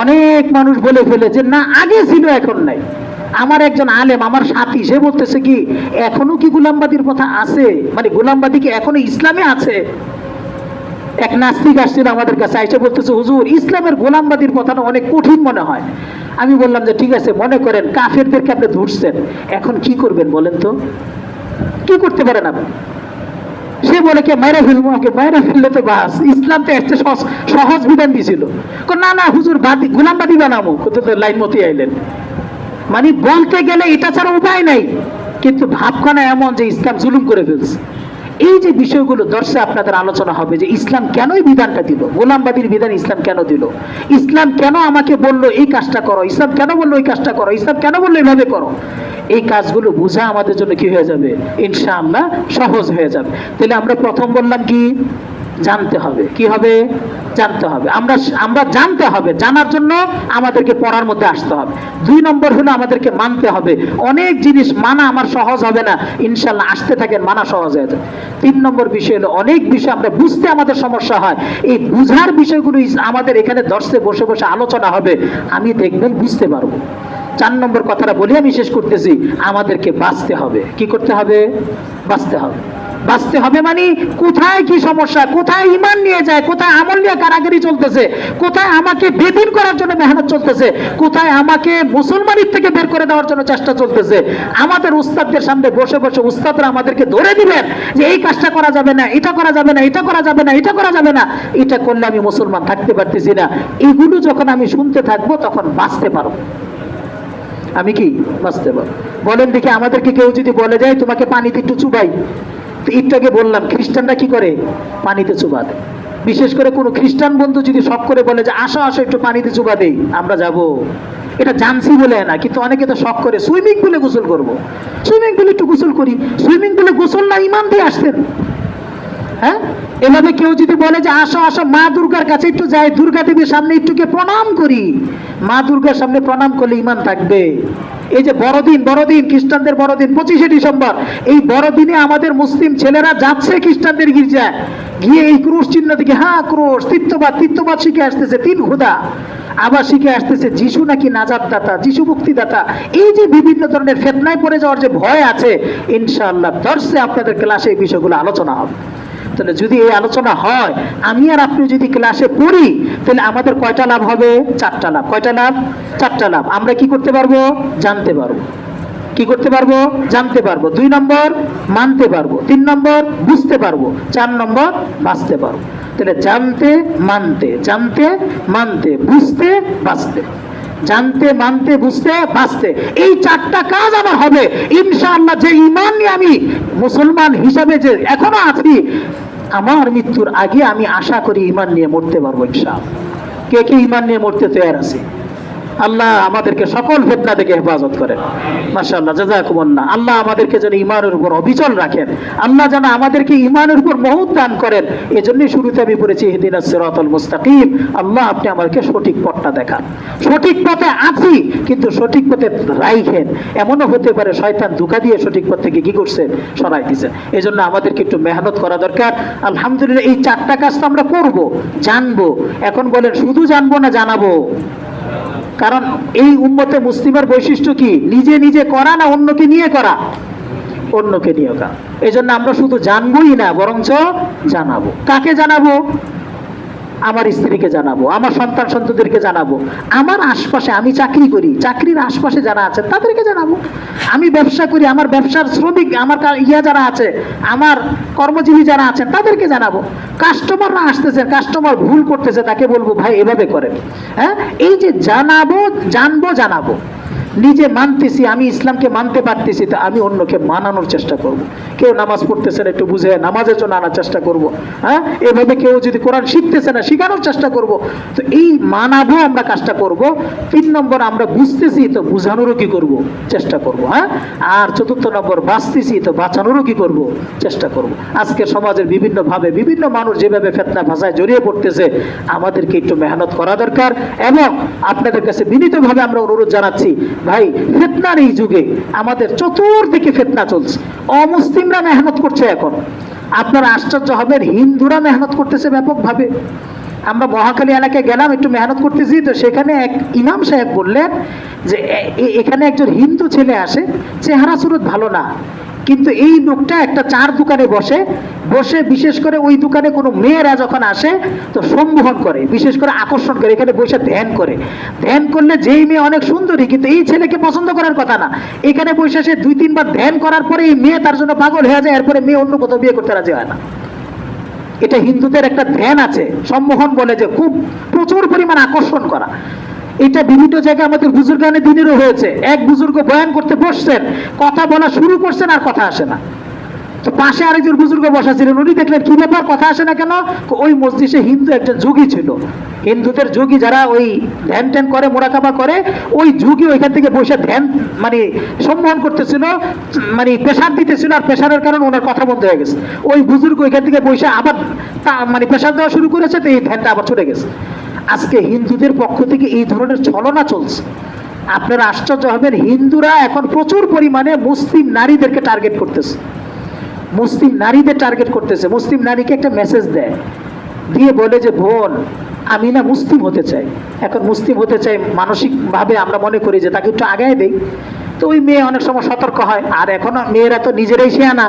অনেক মানুষ বলে ফেলে যে না আগে ছিল এখন নাই। আমার একজন আলেম, আমার সাথী, সে বলতেছে কি এখনো কি গোলামবাদীর কথা আছে, মানে গোলামবাদী কি এখনো ইসলামে আছে? এক নাস্তিক আসছিল আমাদের কাছে, আইসা বলতেছে হুজুর ইসলামের গোলামবাদীর কথাটা অনেক কঠিন মনে হয়। আমি বললাম যে ঠিক আছে, মনে করেন কাফেরদেরকে আপনি ধরছেন, এখন কি করবেন বলেন তো? কি করতে পারেন আপনি? সে বলে কে মাইরা ফেলবো, আমাকে মাইরা ফেললে তো বাস, ইসলাম তো একটা সহজ বিধান দিছিল। না না হুজুর গোলামবাদী বানাবো, লাইন মতি আইলেন। মানে বলতে গেলে এটা ছাড়া উপায় নাই, কিন্তু ভাবখানা এমন যে ইসলাম জুলুম করে ফেলছে। এই যে বিষয়গুলো দর্শে আপনাদের আলোচনা হবে যে ইসলাম কেন এই বিধানটা দিল, গোলামবাদীর বিধান ইসলাম কেন দিল, ইসলাম কেন আমাকে বললো এই কাজটা করো, ইসলাম কেন বললো এই কাজটা করো, ইসলাম কেন বললো এইভাবে করো। এই কাজগুলো বোঝা আমাদের জন্য কি হয়ে যাবে, ইনশাআল্লাহ সহজ হয়ে যাবে। তাহলে আমরা প্রথম বললাম কি, জানতে হবে। কি হবে? জানতে হবে। আমরা জানতে হবে, জানার জন্য আমাদেরকে পড়ার মধ্যে আসতে হবে। 2 নম্বর হলো আমাদেরকে মানতে হবে। অনেক জিনিস মানা আমার সহজ হবে না, ইনশাআল্লাহ আসতে থাকেন মানা সহজ হয়ে যাবে। 3 নম্বর বিষয় হলো অনেক বিষয় আমরা বুঝতে আমাদের সমস্যা হয়, এই বুঝার বিষয়গুলো আমাদের এখানে দর্শে বসে বসে আলোচনা হবে, আমি দেখবেন বুঝতে পারবো। 4 নম্বর কথাটা বলি আমি শেষ করতেছি, আমাদেরকে বাঁচতে হবে। কি করতে হবে? বাঁচতে হবে। বাঁচতে হবে মানে কোথায় কি সমস্যা, কোথায় ইমান নিয়ে যায়, কোথায় আমল নিয়ে কারাগারি চলতেছে, কোথায় আমাকে বেদিন করার জন্য মেহনত চলতেছে, কোথায় আমাকে মুসলমানের থেকে বের করে দেওয়ার জন্য চেষ্টা চলতেছে। আমাদের উস্তাদদের সামনে বসে বসে উস্তাদরা আমাদেরকে ধরে দিবেন যে এই কাজটা করা যাবে না, এটা করা যাবে না, এটা করা যাবে না, এটা করা যাবে না, এটা করলে আমি মুসলমান থাকতে পারতেছি না। এগুলো যখন আমি শুনতে থাকবো তখন বাঁচতে পারবো। আমি কি বাঁচতে পারবো? বলেন দেখি, আমাদেরকে কেউ যদি বলে যায় তোমাকে পানিতে একটু চুবাই, একটু আগে বললাম খ্রিস্টানরা কি করে, পানিতে চুবা দেয়। বিশেষ করে কোনো খ্রিস্টান বন্ধু যদি শখ করে বলে যে আসো আসো একটু পানিতে চুবা দেই, আমরা যাব। এটা জানছি বলে না, কিন্তু অনেকে তো শখ করে সুইমিং পুলে গোসল করব, সুইমিং পুলে একটু গোসল করি। সুইমিং পুলে গোসল না ইমান দিয়ে আসতেন? হ্যাঁ, এভাবে কেউ যদি বলে যে আসো আসো মা দুর্গার কাছে একটু যাই, দুর্গা দেবীর সামনে একটুকে প্রণাম করি, মা দুর্গার সামনে প্রণাম করলে ইমান থাকবে। এই যে বড়দিন খ্রিস্টানদের বড়দিন 25শে ডিসেম্বর, এই বড়দিনে আমাদের মুসলিম ছেলেরা যাচ্ছে খ্রিস্টানদের গির্জায়, গিয়ে এই ক্রুশ চিহ্ন থেকে হ্যাঁ ক্রুশ তিত্ববাদ শিখে আসতেছে, 3 খোদা আবার শিখে আসতেছে যিশু নাকি নাজাত দাতা, যিশু মুক্তিদাতা। এই যে বিভিন্ন ধরনের ফিতনায় পড়ে যাওয়ার যে ভয় আছে, ইনশাআল্লাহ দর্শে আপনাদের ক্লাসে এই বিষয়গুলো আলোচনা হবে। তাহলে যদি এই আলোচনা হয়, আমি আর আপনি যদি ক্লাসে পড়ি, তাহলে আমাদের কয়টা লাভ হবে? 4টা লাভ। কয়টা লাভ? 4টা লাভ। আমরা কি করতে পারবো? জানতে পারবো। কি করতে পারবো? জানতে পারবো। 2 নম্বর মানতে পারবো। 3 নম্বর বুঝতে পারবো। 4 নম্বর বাঁচতে পারবো। তাহলে জানতে মানতে বুঝতে বাঁচতে, জানতে মানতে বুঝতে বাঁচতে, এই 4টা কাজ আমার হবে ইনশাআল্লাহ। যে ঈমান নিয়ে আমি মুসলমান হিসাবে যে এখনো আছি, আমার মৃত্যুর আগে আমি আশা করি ঈমান নিয়ে মরতে পারবো ইনশাআল্লাহ। কে কে ঈমান নিয়ে মরতে তৈরি আছে? আল্লাহ আমাদেরকে সকল ফিতনা থেকে হেফাজত করেন। মাশাআল্লাহ, জাযাকুমুল্লাহ। আল্লাহ আমাদেরকে যেন ঈমানের উপর অবিচল রাখেন, আল্লাহ যেন আমাদেরকে ঈমানের উপর মহৎ দান করেন। এজন্যই শুরুতে আমি পড়েছি ইহদিনাস সিরাতাল মুস্তাকিম। আল্লাহ আপনি আমাদেরকে সঠিক পথটা দেখান। সঠিক পথে আছি কিন্তু সঠিক পথে রাইখেন। এমনও হতে পারে শয়তান ধোঁকা দিয়ে সঠিক পথ থেকে কি করছে, সরাই দিয়েছেন। এজন্য আমাদেরকে একটু মেহনত করা দরকার। আলহামদুলিল্লাহ এই 4টা কাজ তো আমরা করবো, জানবো। এখন বলেন শুধু জানবো না জানাবো? কারণ এই উম্মতে মুসলিমের বৈশিষ্ট্য কি? নিজে নিজে করা না অন্যকে নিয়ে করা? অন্যকে নিয়ে করা। এই জন্য আমরা শুধু জানবোই না, বরঞ্চ জানাবো। কাকে জানাবো? আমার স্ত্রীকে জানাবো, আমার সন্তান সন্ততিদেরকে জানাবো, আমার আশপাশে, আমি চাকরি করি, চাকরির আশপাশে যারা আছেন তাদেরকে জানাবো, আমি ব্যবসা করি, আমার ব্যবসার শ্রমিক, আমার যারা আছে, আমার কর্মজীবী যারা আছেন তাদেরকে জানাবো। কাস্টমাররা আসতেছে, কাস্টমার ভুল করতেছে, তাকে বলবো ভাই এভাবে করেন। হ্যাঁ, এই যে জানাবো, জানাবো। নিজে মানতেছি, আমি ইসলামকে মানতে পারতেছি, তা আমি অন্যকে মানানোর চেষ্টা করব। কেউ নামাজ পড়তেছে না, একটু বুঝে নামাজের জন্য আনার চেষ্টা করব। হ্যাঁ, এভাবে কেউ যদি কোরআন শিখতেছে না, শিখানোর চেষ্টা করব। তো এই মানাবো আমরা কাজটা করব। 3 নম্বর আমরা বুঝতেছি, তো বুঝানোরও কি করব, চেষ্টা করব। হ্যাঁ, আর 4 নম্বর বাঁচতেছি, তো বাঁচানোরও কি করব, চেষ্টা করব। আজকে সমাজের বিভিন্ন ভাবে বিভিন্ন মানুষ যেভাবে ফিতনা ভাষায় জড়িয়ে পড়তেছে, আমাদেরকে একটু মেহনত করা দরকার। এবং আপনাদের কাছে বিনীতভাবে আমরা অনুরোধ জানাচ্ছি, ভাই ফিতনার এই যুগে আমাদের চতুর্দিকে ফিতনা চলছে, অমুসলিমরা মেহনত করছে এখন। আপনারা আশ্চর্য হবেন, হিন্দুরা মেহনত করতেছে ব্যাপকভাবে। আমরা মহাখালী এলাকায় গেলাম, একটু মেহনত করতেছি, তো সেখানে এক ইমাম সাহেব বললেন যে এখানে একজন হিন্দু ছেলে আসে, চেহারা সুরত ভালো না, কিন্তু এই লোকটা একটা চার দোকানে বসে বসে বিশেষ করে ওই দোকানে কোনো মেয়েরা যখন আসে তো সম্মোহন করে, বিশেষ করে আকর্ষণ করে, এখানে বসে ধ্যান করে। ধ্যান করলে যেই মেয়ে অনেক সুন্দরী, কিন্তু এই ছেলেকে পছন্দ করার কথা না, এখানে বসে সে 2-3 বার ধ্যান করার পরে এই মেয়ে তার জন্য পাগল হয়ে যায়, এরপরে মেয়ে অন্য কোথাও বিয়ে করতে রাজি হয় না। এটা হিন্দুদের একটা ধ্যান আছে, সম্মোহন বলে, যে খুব প্রচুর পরিমাণ আকর্ষণ করা। এটা বিভিন্ন জায়গায় আমাদের বুজুর্গানে দিনেরও হয়েছে। এক বুজুর্গ বয়ান করতে বসছেন, কথা বলা শুরু করছেন আর কথা আসে না, তো পাশে আরেকজন বুজুর্গ বসা ছিলেন, উনি দেখলেন কি ব্যাপার, কথা আসে না কেন? ওই মসজিদে হিন্দু একজন যোগী ছিল, হিন্দুদের যোগী যারা ওই ধ্যান ট্যান করে, মোরাকাবা করে, ওই যোগী ওইখান থেকে বসে ধ্যান মানে সম্মোহন করতেছিল, মানে প্রেশার দিতেছিল, আর প্রেশারের কারণে ওনার কথা বন্ধ হয়ে গেছে। ওই বুজুর্গ ওইখান থেকে বসে আবার মানে প্রেশার দেওয়া শুরু করেছে, তো এই ধ্যানটা আবার ছুটে গেছে। আজকে হিন্দুদের পক্ষ থেকে এই ধরনের ছলনা চলছে। আপনারা আশ্চর্য হবেন, হিন্দুরা এখন প্রচুর পরিমাণে মুসলিম নারীদেরকে টার্গেট করতেছে, মুসলিম নারীদের টার্গেট করতেছে। মুসলিম নারীকে একটা মেসেজ দেয়, দিয়ে বলে যে বোন আমি না মুসলিম হতে চাই। এখন মুসলিম হতে চাই মানসিকভাবে আমরা মনে করি যে তাকে একটু আগায় দেই, তো ওই মেয়ে অনেক সময় সতর্ক হয়, আর এখন মেয়েরা তো নিজেরাই শেয়ানা,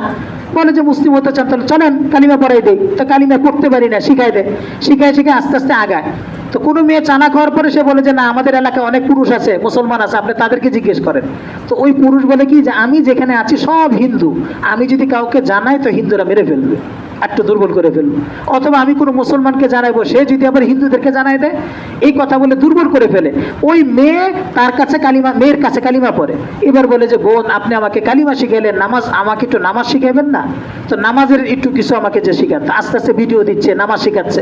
বলে যে মুসলিম হতে চান তাহলে চলেন কালিমা পড়াই দেই। তো কালিমা পড়তে পারি না, শিখাই দেয়, শিখায় আস্তে আস্তে আগায়। তো কোনো মেয়ে চানা খাওয়ার পরে সে বলে যে না, আমাদের এলাকায় অনেক পুরুষ আছে, মুসলমান আছে, আপনি তাদেরকে জিজ্ঞেস করেন। তো ওই পুরুষ বলে কি যে আমি যেখানে আছি সব হিন্দু, আমি যদি কাউকে জানাই তো হিন্দুরা মেরে ফেলবে, একটু দুর্বল করে ফেলবে, অথবা আমি কোনো মুসলমানকে জানাইবো, সে যদি আবার হিন্দুদেরকে জানাই দেয়, এই কথা বলে দুর্বল করে ফেলে। ওই মেয়ে তার কাছে কালিমা, মেয়ের কাছে কালিমা পড়ে, এবার বলে যে বোন আপনি আমাকে কালিমা শিখাইলেন, নামাজ আমাকে একটু নামাজ শিখাইবেন না, তো নামাজের একটু কিছু আমাকে যে শিখান। আস্তে আস্তে ভিডিও দিচ্ছে, নামাজ শিখাচ্ছে,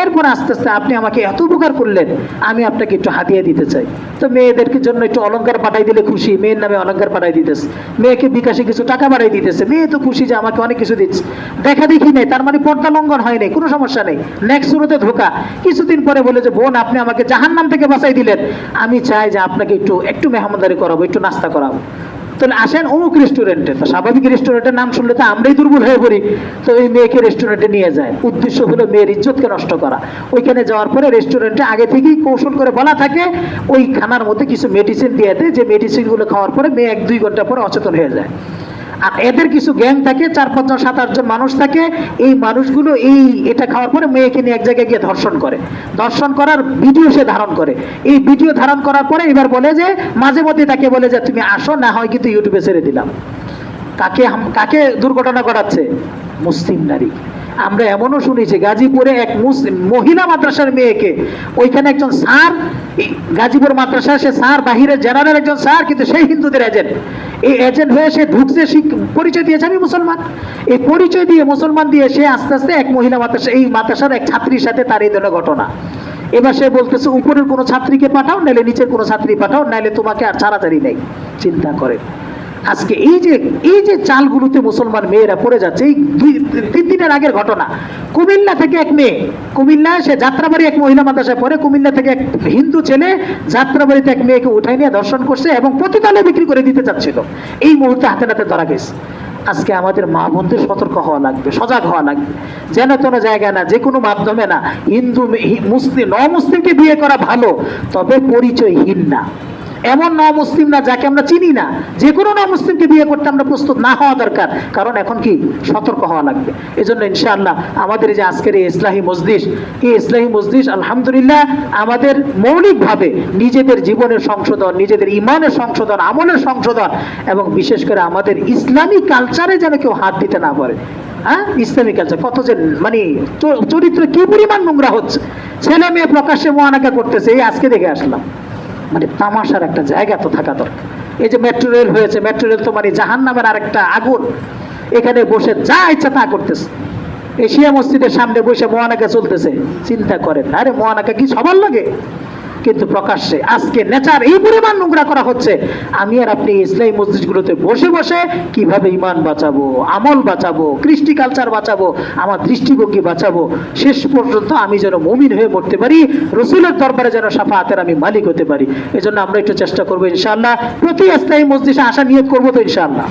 এরপর আস্তে আস্তে আপনি আমাকে এত উপকার করলেন, আমি আপনাকে একটু হাতিয়ে দিতে চাই। তো মেয়েদেরকে জন্য একটু অলংকার পাঠাই দিলে খুশি, মেয়ের নামে অলংকার পাঠাই দিতেছে, মেয়েকে বিকাশে কিছু টাকা বাড়াই দিতেছে, মেয়ে তো খুশি যে আমাকে অনেক কিছু দিচ্ছে। দেখা দেখি নেই, তার মানে পর্দা লঙ্ঘন হয় নাই, কোনো সমস্যা নেই, নেক্সট শুরুতে ধোকা। কিছুদিন পরে বলে যে বোন আপনি আমাকে জাহান্নাম থেকে বাঁচাই দিলেন, আমি চাই যে আপনাকে একটু মেহমানদারি করাবো, একটু নাস্তা করাবো, তাহলে আসেন অমুক রেস্টুরেন্টে। তো স্বাভাবিক রেস্টুরেন্টের নাম শুনলে তো আমরাই দুর্বল হয়ে পড়ি, তো এই মেয়েকে রেস্টুরেন্টে নিয়ে যায়, উদ্দেশ্য হলো মেয়ের ইজ্জতকে নষ্ট করা। ওইখানে যাওয়ার পরে রেস্টুরেন্টে আগে থেকেই কৌশল করে বলা থাকে ওই খানার মধ্যে কিছু মেডিসিন দিয়ে দেয়, যে মেডিসিনগুলো খাওয়ার পরে মেয়ে 1-2 ঘন্টা পরে অচেতন হয়ে যায়। আর এদের কিছু গ্যাং থাকে, 4-5 জন 7-8 জন মানুষ থাকে, এই মানুষগুলো এটা খাওয়ার পরে মেয়েকে নিয়ে এক জায়গায় গিয়ে ধর্ষণ করে, ধর্ষণ করার ভিডিও সে ধারণ করে। এই ভিডিও ধারণ করার পরে এবার বলে যে মাঝে মধ্যে তাকে বলে যে তুমি আসো, না হয় কিন্তু ইউটিউবে ছেড়ে দিলাম। কাকে দুর্ঘটনা ঘটাচ্ছে? মুসলিম নারী। আমরা এমনও শুনেছি গাজীপুরে এক মুসলিম মহিলা মাদ্রাসার মেয়েকে, ওইখানে একজন স্যার, গাজীপুর মাদ্রাসা সে স্যার, বাহিরের জেনারেল একজন স্যার, কিন্তু সেই হিন্দুদের এজেন্ট। এই এজেন্ট হয়ে সে ঢুকছে, পরিচয় দিয়েছে আমি মুসলমান, এই পরিচয় দিয়ে মুসলমান দিয়ে সে আস্তে আস্তে এক মহিলা মাদ্রাসা, এই মাদ্রাসার এক ছাত্রীর সাথে তার এই ধরনের ঘটনা। এবার সে বলতেছে উপরের কোনো ছাত্রীকে পাঠাও, নাহলে নিচের কোনো ছাত্রী পাঠাও, নাহলে তোমাকে আর ছাড়াছাড়ি নেই। চিন্তা করে আজকে এই যে চালগুলোতে মুসলমান মেয়েরা পড়ে যাচ্ছে। এই 2-3 দিনের আগের ঘটনা, কুমিল্লা থেকে এক মেয়ে, কুমিল্লায় সে যাত্রাবাড়ি এক মহিলা মাদ্রাসায় পড়ে, কুমিল্লা থেকে এক হিন্দু ছেলে যাত্রাবাড়িতে এক মেয়েকে উঠাই নিয়ে ধর্ষণ করছে এবং প্রতিতলে বিক্রি করে দিতে চাচ্ছিল। এই মুহূর্তে হাতে নাতে ধরা গেছে। আজকে আমাদের মা বোনদের সতর্ক হওয়া লাগবে, সজাগ হওয়া লাগবে, যেন কোনো জায়গায় না, যে কোনো মাধ্যমে না, হিন্দু মুসলিম মুসলিমকে বিয়ে করা ভালো, তবে পরিচয়হীন না, এমন মুসলিম না যাকে আমরা চিনি না, যে কোনো মুসলিমকে বিয়ে করতে আমরা প্রস্তুত না হওয়া দরকার। কারণ এখন কি সতর্ক হওয়া লাগবে। এজন্য ইনশাআল্লাহ আমাদের এই যে আজকের এই ইসলাহি মজলিস, এই ইসলাহি মজলিস আলহামদুলিল্লাহ আমাদের মৌলিকভাবে নিজেদের জীবনের সংশোধন, নিজেদের ইমানের সংশোধন, আমলের সংশোধন, এবং বিশেষ করে আমাদের ইসলামী কালচারে যেন কেউ হাত দিতে না পারে। হ্যাঁ, ইসলামী কালচার কত যে মানে চরিত্র কি পরিমাণ নোংরা হচ্ছে, ছেলে মেয়ে প্রকাশ্যে মোয়ানাকা করতেছে, এই আজকে দেখে আসলাম। মানে তামাশার একটা জায়গা তো থাকা দরকার। এই যে মেট্রো রেল হয়েছে, মেট্রো রেল তো মানে জাহান্নামের আরেকটা আগুন, এখানে বসে যা ইচ্ছা তা করতেছে। এশিয়া মসজিদের সামনে বসে মোয়ানাকা চলতেছে, চিন্তা করেন, আরে মোয়ানাকা কি সবার লাগে? কিন্তু প্রকাশ্যে আজকে নেচার এই পরিমাণ নোংরা করা হচ্ছে। আমি আর আপনি ইসলামী মসজিদগুলোতে বসে বসে কিভাবে ইমান বাঁচাবো, আমল বাঁচাবো, কৃষ্টি কালচার বাঁচাবো, আমার দৃষ্টিভঙ্গি বাঁচাবো, শেষ পর্যন্ত আমি যেন মুমিন হয়ে মরতে পারি, রসুলের দরবারে যেন শাফাআতের আমি মালিক হতে পারি। এজন্য আমরা একটু চেষ্টা করবো ইনশাআল্লাহ, প্রতি ইসলামী মসজিদে আসা নিয়ত করবো তো ইনশাআল্লাহ।